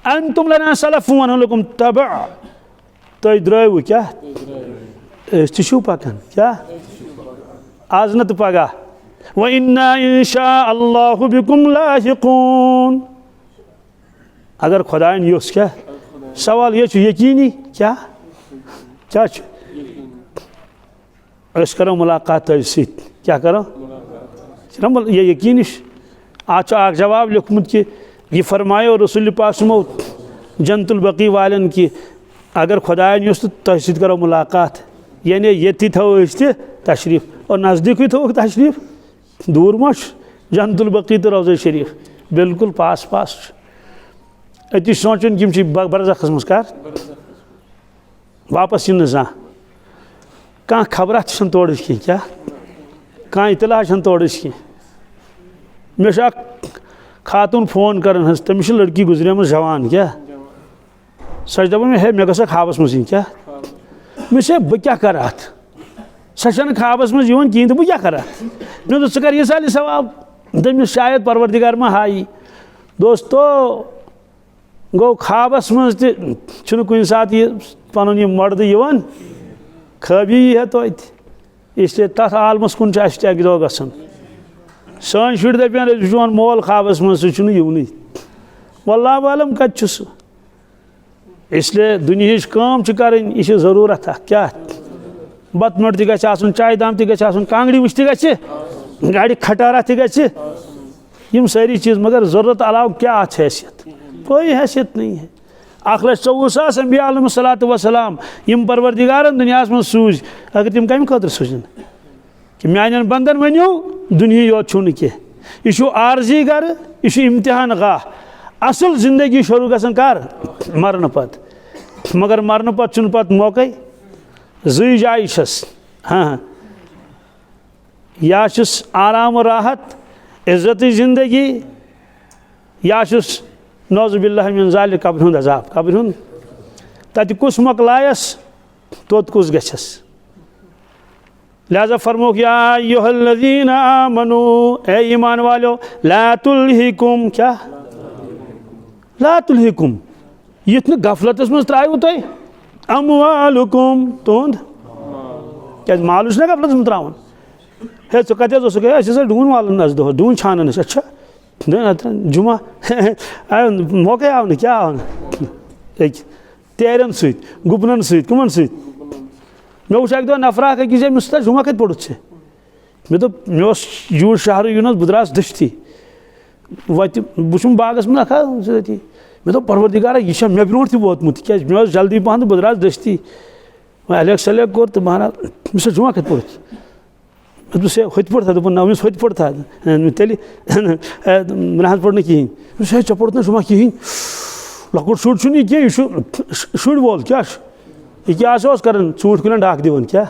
अंतुम लना सलफ़ुन व लकुम तबअ तुम द्रव क्या तू पकान क्या आज न तो पगह व इन्ना इंशा अल्लाहु बिकुम लाहिकून अगर खुदायन योस क्या सवाल ये यकीनी क्या क्या करो मुलाकात सत क्या करो ये यकीन आज जवाब लिखमुत कि यह फरमायो रसूल पासमो जन्नतुल बकी वालन कि अगर खुदायन योस तो तुम सत करो मुलाकात यानी ये थो तशरीफ और नज़दीक थो तशरीफ दूर मश जन्नतुल बकी तो रोज़ा शरीफ बिल्कुल पास पास अति सोचन कि बरज़खस मज कर वापस इन जा कह खबरा तोड़ कह क्या कह इतला तोड़ कह मे खातून फोन कर तमिस लड़की गुजरेम जवान क्या सच दपान मे मे गसा खाबस मज क्या मे बह क्या कर अत सह खाबस मज कहें तो बह क्या कर अत मे कर यह साल सवाब दमिस शायद परवरदिगार मा हाई दोस्तों गो खाबस मज तुन सात पन यह मर्द खबी है तो इसलिए तथ आलमस कुन अक दो ग सन शुर दपान वो मोल खाबस मज सह युवनी वल्लाह आलम कत इसलिए दुनिया कम कर जरूरत क्या बत नोट ग चाय दाम ग कांगड़ी वुश गाड़ी खटारा तम सारी चीज़ मगर ज़रूरत अलाव क्या हैसियत कोई हैसियत नहीं है 1,24,000 अंबिया अलैहिस्सलातु वस्सलाम यम परवरदिगारन दुनिया में सूझ अगर तम कम खतर सूझन कि मान बंदन वनो दुनिया योत छू कह यह आर्जी गर यह इम्तिहान गाह असल जिंदगी शुरू गसन कर मरन पत मगर मरन पत चुन पत मौके जी जाय हाँ या आराम राहत इज्जत जिंदगी या नौजुबिल्लाह मिन ज़ालिक कब्र हुंद अजाब कब्र हुंद तत कुस मकलायस तोत कुस गछस लिहाजा फरमोक या अय्युहल्लज़ीना आमनू ए ईमान वालो ला तुल्हिकुम क्या ला तुल्हिकुम युथ न गफलतस मज त्रायु तुम अमवालुकुम तुंद क्या माल ना गफलतस मज त्रावन हे च कत गए डून वालन नज दो डून छानन अच्छा जुमा मौके आव क्या आव तेरन सत गुपनन सत कमन सत मे वो अक दह नफरा अकिस जाए मुझ जुमा कत पड़ुत मे दोप मे यूर शहर यून बह द्रास दस्ती वत बुम बागस में अती मे दोप परवरदिगारा यह मे ब्रो वोतमुत क्या मे जल्दी पहन बह द्रास दस्ती वह अलग सलेक कोर तो महाराज मे जुमा कत पड़ुत से हथ पड़ था दोपन अमिस हथ पड़ था तेल ना पड़ कहें चे पड़ ना जुमा कहें लकुट शुर कह यह शुर वोल क्या यह क्या कर ूट कुन डाक दिवन क्या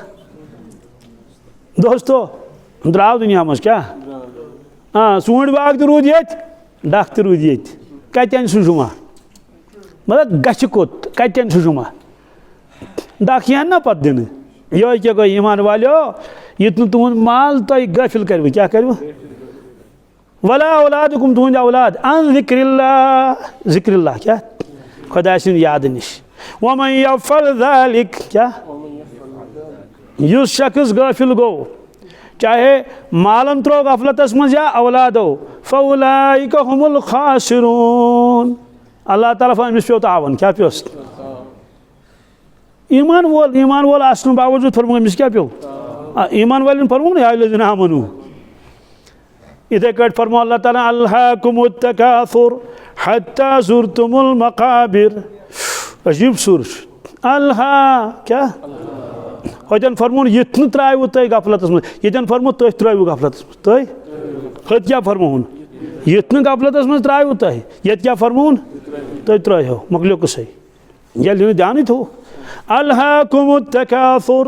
दोस्तों द्राव दुनिया मज क्या हाँ ूट बाग तो रूद ये डाक तो रूद ये कतन सह जुमा मतलब गच कोत कतन सह जुमा डाक यह ना पत दिन ये क्या गो ईमान वालो युत तुहद माल तुम गफिल कर क्या कर वला औलादुकुम तुहद औलाद अन जिक्रिल्लाह क्या खुदा सिंद याद निश वमन यफअल ज़ालिक क्या युस शख्स गफिल गो चाहे मालन त्रो गफलतस मज या औलादो फउलाइका हुमुल खासिरून अल्लाह ताला फरमाय पे तावन क्या पेस ईमान वोल आसन बावजूद फरमो अमिस क्या पे ईमान वाले फरमो ना या आमनू इथे कट फरमो अल्लाह ताला अल्हाकुमुत तकासुर हत्ता जुरतुमुल मकाबिर अजीब सुर अल्हा क्या हतन फरमो ये त्रायु तुम गफलतस मज यन फरमो तुम त्रु गफलतस मज तुम हत क्या फरमोन ये गफलतस मज त्रायु तुम ये क्या फरमोन तुम त्रो मकलो कसे ये ध्यान थो अल्हाकुमुत तकासुर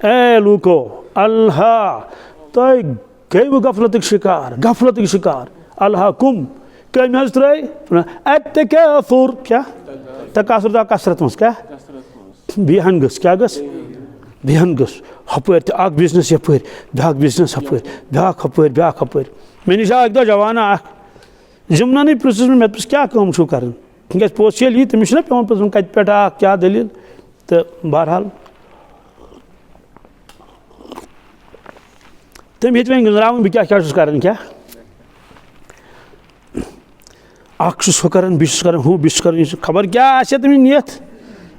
ए लूको अल्हा तुम गयु गफलत शिकार अल्हा कुम कम हज त्रकासुर क्या तकासुर तो कसरत मज क्या बेहन गस क्या गस बेहन गस हपर तो बिजनेस यपर ब्या बिजनेस हपर ब्या हपर मे निश अक दह जवाना जुमना प्रिस मे क्या कम कर पोस ये तमिस पे पे कत पे क्या दलील तो बहरहाल तम हे वह गुजरा बह क्या कर क्या हु कर हूँ बह कर खबर क्या तम नीत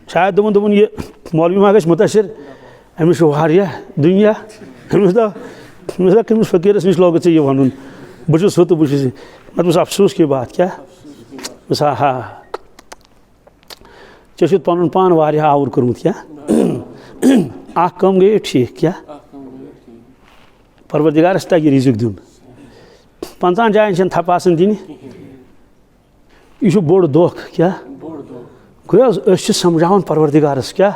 शायद दोपन ये मौलवी मा गई मुतासर अमिस दुनिया अमिस फकीरस नश लोग ये वन बहुस हूँ तो बहुस मतलब अफसोस की बात क्या हाँ चे पन पान आवर कोर्मुत क्या कम गई ठीक क्या परवरदिगारस तक रिजिक दिन 50 जायन थप आसन दिन यह बोड़ दोख क्या गो समझावन परवरदिगारस क्या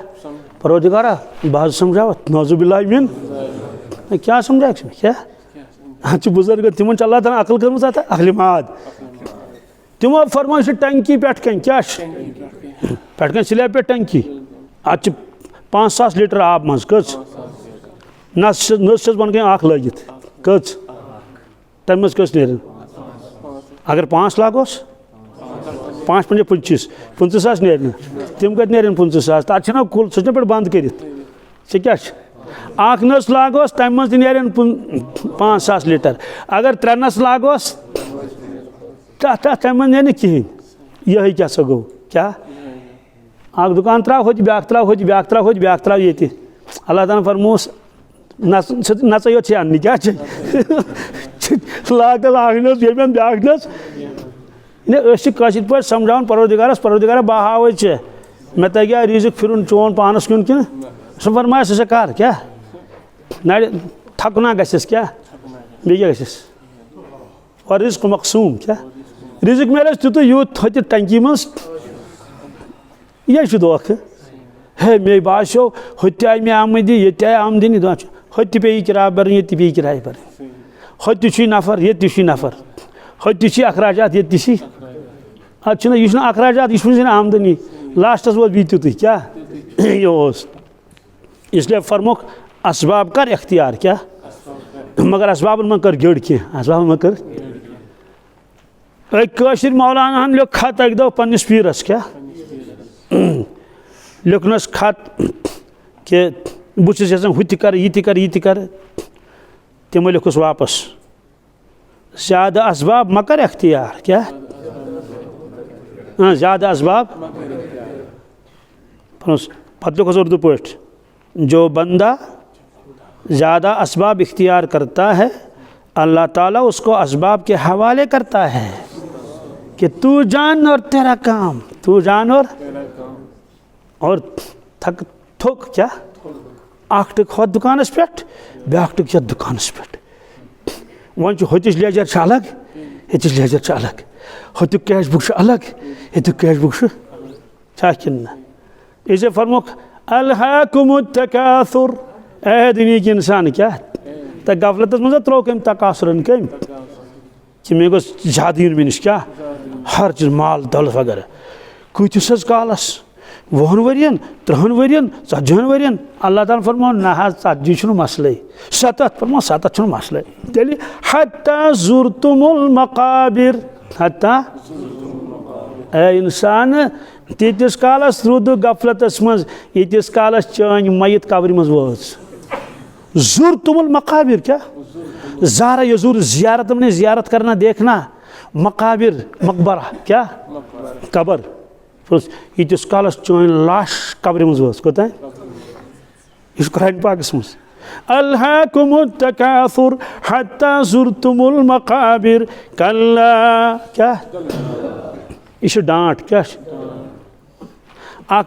परवरदिगारा बह समझाव नौजुबिल्लाह मिन क्या समझा क्या अच्छे बुजुर्ग तिमन अल्लाह ताला अकल कर्म अकल माद तिमो फरमा टंकी पे क्या पे स्लैब पे टंकी अत 5,000 लीटर आब मज कच नस बन गई लगित कच तम मज कस नेर अगर 5 लागोस 5 5 25 25,000 नेर तम कत नेर 25,000 तक कुल सह पे बंद कर क्या नस लागोस तम मज नेर 5,000 लीटर अगर 3 नस लागोस तम नेर कहें यह क्या सा गो क्या दुकान त्राव हो ब्या त्राव हो ब्या त्राव हो ब्या त्राव ये अल्लाह ताला फरमोस नच योत अन्नी क्या लागल आखनस ये ब्या नस पे समझावन परवरदिगारस परवरदिगारा बह हावे चे मे तगह रिजिक फिर चोन पानस क्यों कि सह फरमाए सह कर क्या नड़ थकना गस क्या बे क्या गस और रिज्क मकसूम क्या रिजिक मेरे तुत यूत थो टंकी मज यह दोख है मे बासो होत आई मे आमदी ये आय आमदनी होत पे किराया भर ये पे किराया भर होत नफर ये नफर होत अखराजात ये अच्छा यह अखराजात यह आमदनी लास्टस वो भी तुत क्या यह इसलिए फरमुख असबाब कर इख्तियार क्या मगर असबाब में कर गिड़ कह असबाब में कर कशिर मौलाना लिख खत अक दो पन्निस पीरस क्या लिखनस खत कि बहुत हूँ कर यह कर तमो लिखुस वापस ज़्यादा असबाब मकर इख्तियार क्या ज़्यादा असबाब पत लिखुस उर्दू पे जो बंदा ज़्यादा असबाब इख्तियार करता है अल्लाह ताला उसको असबाब के हवाले करता है कि तू जान और तेरा काम तू जान और थक थोक क्या अख हो दुकानस पे ब्याक ये दुकानस पे वन होतिस लेजर अलग ये लेजर अलग होतुक कैश बुक अलग ये कैश बुक इसे फरमुख अलहाकुमुत तकासुर ए दुनिया के इंसान क्या तो गफलत मज त्रो कम तकासुरन कम कि मे गो ज्यादा मे नश क्या हर चीज माल दौलत वगैरह कूतिस कालस 20 वरियन 30 वरियन 40 वरियन अल्लाह ताला फरमाओ ना 40 मसले 7 फरमाओ 7 मसले तेल हत्ता जुरतुमुल मकाबिर हत्ता ए इंसान तीस कालस रुद गफलतस मज यीस कालस चान मयत कब्र मज वोज जुरतुमुल मकाबिर क्या ज़ारा यजूर जियारत में जियारत करना देखना मकाबिर मकबरा क्या कबर यीस कालस चान लाश कब्र मज वोज कोता यह कुरान पाकस मज अलहाकुमुत तकासुर हत्ता जुरतुमुल मकाबिर कल्ला क्या यह डांट क्या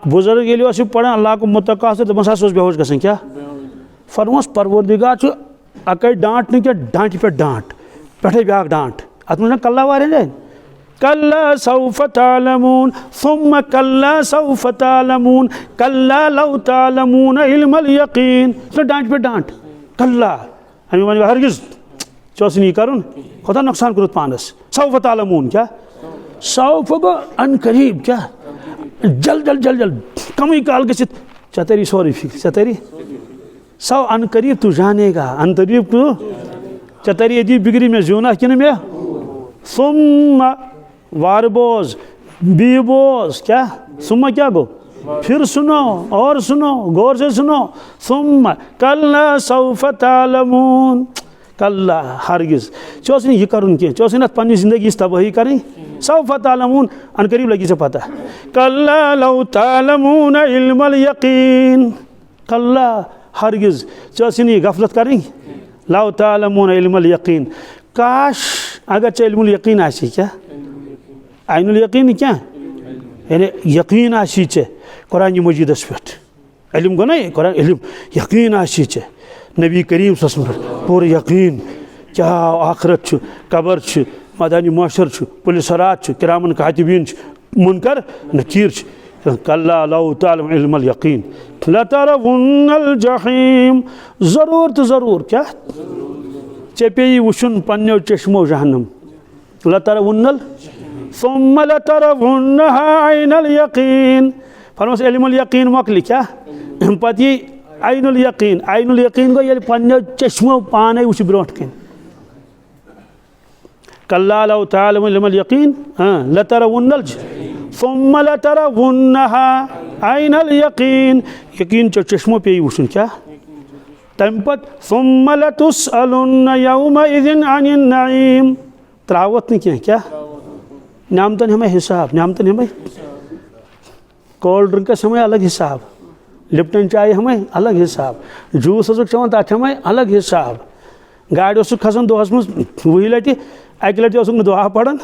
बुजुर्ग ये पढ़ान अल्लाह को मुतकासुर दपान बेहोश गसन क्या फरमोस परवरदिगार अकै डांट नहीं क्या डांट पे डांट पे ब्या डांट अत मे कल्ला वारे जाए कल्ला सौफ तालमून सुम्मा कल्ला सौफ तालमून कल्ला लौ तालमून इल्मल यकीन डांट पे डांट कल्ला हमें वन हरगिज चोस नहीं करुन खुदा नुकसान करुत पानस सौफ तालमून क्या सौफ गो अन करीब क्या जल जल जल जल कम काल गसित चतरी सोरी फिक्र चतरी सौ अन करीब तू जानेगा अन करीब तू चतरी यदि बिगड़ी में जोना कि मे सुम्मा वार बोज बी बोज क्या सुम्मा क्या गो फिर सुनो और सुनो, गौर से सुनो। सुम्मा कल्ला सौफ तालमून, कल्ला हरगिज चोस यह करुन कह, चोस अत पन्नी जिंदगी तबाही करें। सौफ तालमून अन करीब लगी से पता। कल्ला लौ तालमून इल्मल यकीन, कल्ला हरगिज चोस यह गफलत करें। लौ तालमून इल्मल यकीन, काश अगर चे इल्मुल यकीन आसी, क्या आइनुल यकीन क्या यानी यकीन आसी चे कुरान मजीदस पे, इल्म गो ना कुरान इल्म, यकीन आसी चे नबी करीम पूरे यकीन क्या आखरत कबर मदानी माशर पुलिसरात किरामन कातिबीन मुनकर नकीर। कल्ला लौ तालमून इल्मल यकीन लतरवुन्नल जहीम, जरूर तो जरूर क्या चे पे वुचुन पन्नो चश्मो जहन्नम। लतरवुन्नल सुम्मा लतरवुन्नहा ऐनल यकीन, फरमास इल्मुल यकीन मकली क्या पत यी ऐनुल यकीन। ऐनुल यकीन गो ये पन्नो चश्मो पाने वुच ब्रोट कन। कल्ला लौ तालमून इल्मल यकीन लतरवुन्नल सुम्मा लतरवुन्नहा ऐनल यकीन, यकीन चश्मो पे वुचुन क्या तम पत सुम्मा लतुसअलुन्न यौमइज़िन अनिन नईम, त्रावत नहीं क्या नामतन हमें हिसाब, नामतन हमें कोल्ड ड्रिंक का समय अलग हिसाब, लिप्टन चाय हमें अलग हिसाब, जूस चवन तथ हमें अलग हिसाब। गाड़ी खसान दोहस मज 20 लटि, अकि लटि दुआ पड़ान,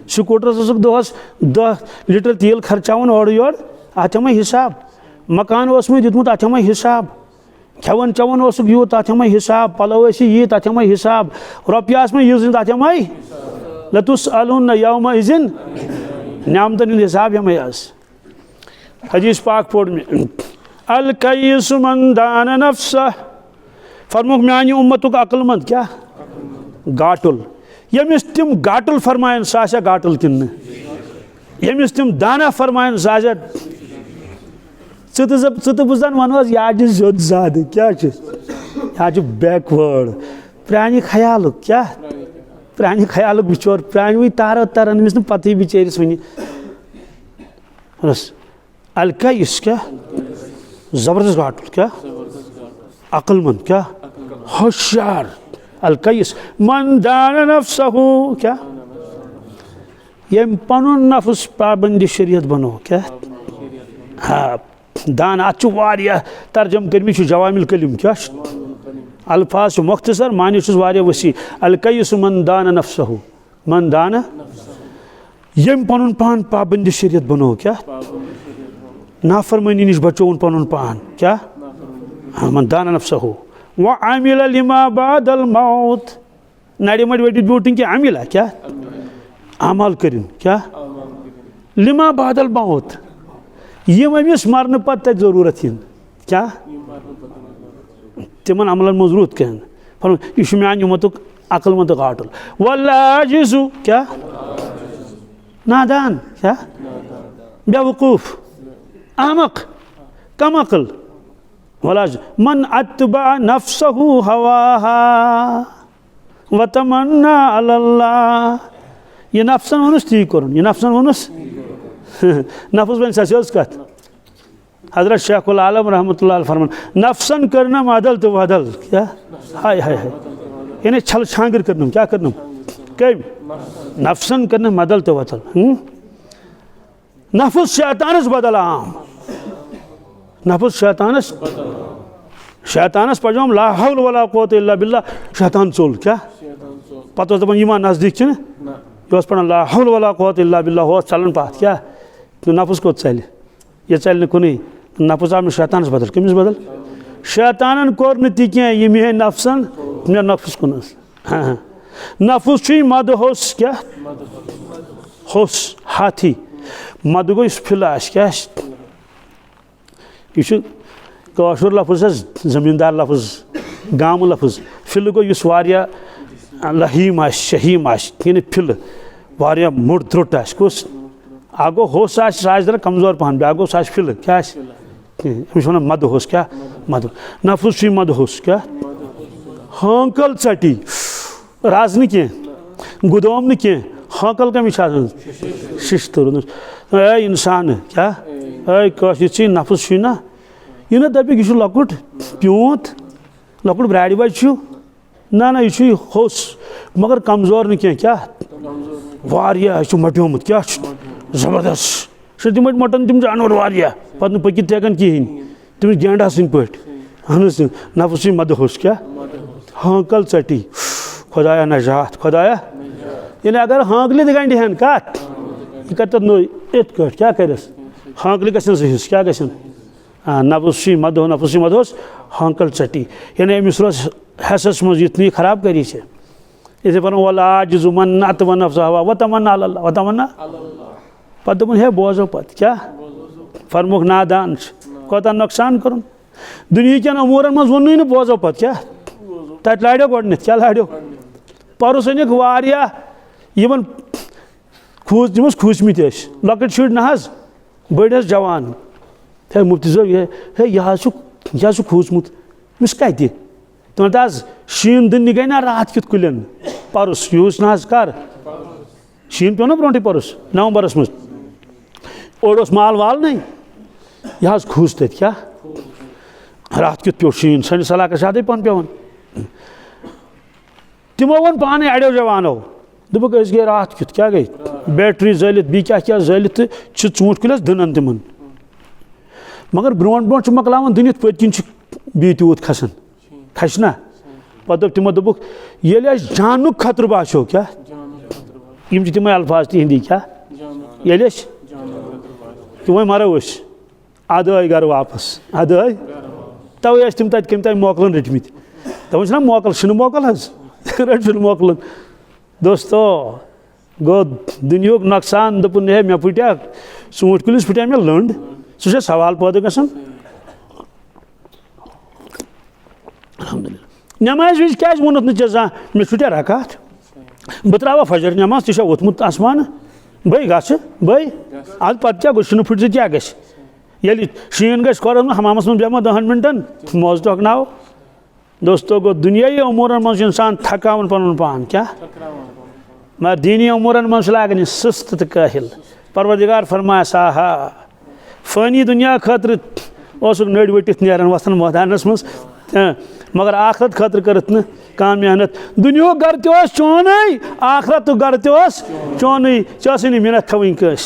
स्कूटरस दोहस 10 लीटर तेल खर्चावन और योर, अत हमें हिसाब। मकान दुतमुत अत हमें हिसाब, खेवन चवन यूत तथ हमें हिसाब, पलो यी तथ हमें हिसाब, रुपयास में यूज तथ हमें लतुसअलुन्न यौमइज़िन, नामतन हिसाब हमें आज। हदीस पाक पोड़ में अल कय्यिसु मन दान नफ्सह, फरमुक म्यानि उम्मतुक अक्लमंद क्या गाटुल, यमिस तिम गाटुल फरमायन सह गाटुल तिन, यमिस तिम दाना फरमायन सह च बुजन वन यह जोद ज्यादा क्या यह बैकवर्ड प्रानी ख्याल क्या प्रानी ख्याल बिचोर प्रानी वही तार तरन अमिस न पत बिचरिस वन अल कय्यिस क्या जबरदस्त गाटुल क्या अक्लमंद क्या होशियार। अल कय्यिस मन दान नफ्सहु क्या यम पनुन नफ्स पाबंदी शरीयत बनो क्या हाँ दान अत तर्जम कर्मी जवामिल कलिम क्या अल्फाज मुख्तसर मानी वसी। अल कय्यिसु मन दान नफ्सहु, मन दान यम पनुन पान पाबंदी शरीयत बनो क्या नाफरमानी निश बचोन पनुन पान क्या मन दान नफ्सहु। व अमिल लिमा बादल मौत, नड़ी मड़ी वेटी ब्यूटिंग के अमिला क्या अमल करिन क्या लिमा बादल मौत, यम अमिस मरने पत्त जरूरत क्या तिमन अमलन मज रुत कह यह म्यान उम्मतुक अक्लमंद गाटुल। वल्लाजिज़ु क्या नादान क्या बेवकूफ अहमक कम अक्ल। वलाज मन अत्बा नफ्सहु हवाहा व तमन्ना अलल्लाह, यह नफ्सन वनुस ती करुन, यह नफ्सन वनुस नफ्स बन सच कत। हजरत शेखुल आलम रहमतुल्लाह फरमान नफ्सन करना मदल तो वदल क्या हाय हाय हाय यानी छल छांगर करना क्या करना कम नफ्सन करना मदल तो वदल। नफ्स शैतानस बदल आम, नफ्स शैतानस पजाम ला हौल वला कुव्वत इल्ला बिल्लाह, शैतान चोल क्या पता दपान ईमान नजदीक यह पढ़ान ला हौल वला कुव्वत इल्ला बिल्लाह हो चलन पात क्या तो नफ्स को चल यह चल कुन नफ्स आम शैतानस बदल कमिस बदल शैतानन कोर न ती क्या यह मे नफ्सन मे नफ्स कुन हाँ नफ्स मदहोस क्या होस हाथी मद गो फिलास क्या यह कशुर लफ्ज जमींदार लफ्ज गाम लफ्ज फिल गो लहीम शहीम यानी फिल वारिया मोट त्रुट कुस आगो होश जरा कमजोर पहन ब्या गो फिल क्या अमिस वन मद होस क्या मद नफ्स मदहोस क्या हाकल चटी राज न कह गुदोम न कह हाकल कमिश शिश तुर इंसान क्या कशी नफस ना यह दपिक यह लकुट प्यूत लकुट ब्राड़ बच ना यह होस मगर कमजोर न क्या वारिया मट्योमुत क्या जबरदस्त तम मटन तम जानवर वारिया पत पकित हेकान कहें तमिस गेंडा सं पे अहन नफस मदहोस क्या हाकल चटी खुदाया नजात खुदाया यानी अगर हाकल गंड हन कत यह कर नो इत क्या करस हाकल गसन सहिस क्या गसन नफस मदहोस हाकल चटी यानी अमिस रोज हसस मज इतनी खराब करी से इसे पर वला आजिज़ुमन अतमन्ना हवा व तमन्ना अल्लाह व तमन्ना पत दोपन हे बोजो पत क्या फरमुख नादान कोता नुकसान कर दुनिया कन अमूरन मज वोन न बोजो पत क्या तत लाड़ो गोडन क्या लाड़ो परस अनिक वारिया यमन खूस खूसमित लकट शुर ना बड़ जवान हे मुफ्ती साहब हे यह खूसमुत मिस कत तुम आज शीन दिन गई ना रात कित कुलन परस यूस ना कर शीन पे ना ब्रोटे परस नवंबरस मज ओड माल वाल नहीं यह खूस तत क्या रात कित पे शीन सैनिस इलाकस याद पन पेवन तमो वो पाने अड़ो जवानो दोपक गए रात कित क्या गई बैटरी जलित बी क्या जलित तो ूंट कुलस दनन तिमन मगर ब्रोट ब्रोट मकलावन दुनित पतकिन बी तूत खसन खस ना पे तमो दोपक ये जान खतर बासो क्या तम अल्फाज तिंदी क्या ये तम मरो अद आई गर वापस अद आई तवे तम तत कम तक मोकलन रटमित दपान मोकल मोकल रट मोकलन दोस्तो गो दुनिया नुकसान दोपन हे मे फुटा ूंट कुलिस फुटा मे लंड सह सवाल पैदा गसान नमाज विज क्या वोनुत ना मे फुटा रकात बह त्रा फजर नमाज तह वोथमुत आसमान बई गस बई अद पे क्या गो फुट क्या ये शीन गो हमामस मन बेमा 10 मिनटन मौज टोकनाओ दोस्तों गो दुनियाई अमूरन मज इंसान थकावन पन पान क्या मगर दीनी अमूरन मज लागन सुस्त तो काहिल परवरदिगार फरमाया साहा फ़ानी दुनिया खतर नड़ वटित नेरान वथन मैदानस मज मगर आखरत खतर करत न कान मेहनत दुनिया गर तोस चोन आखरत गर तोस चोन चे मिनत थवन कस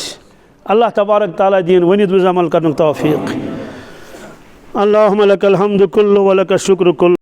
अल्लाह तबारक ताला दीन वनित अमल कर तौफीक अल्लाहुम्मा लकल हम्दु कुल्लु व लकश शुक्र कुल्लु।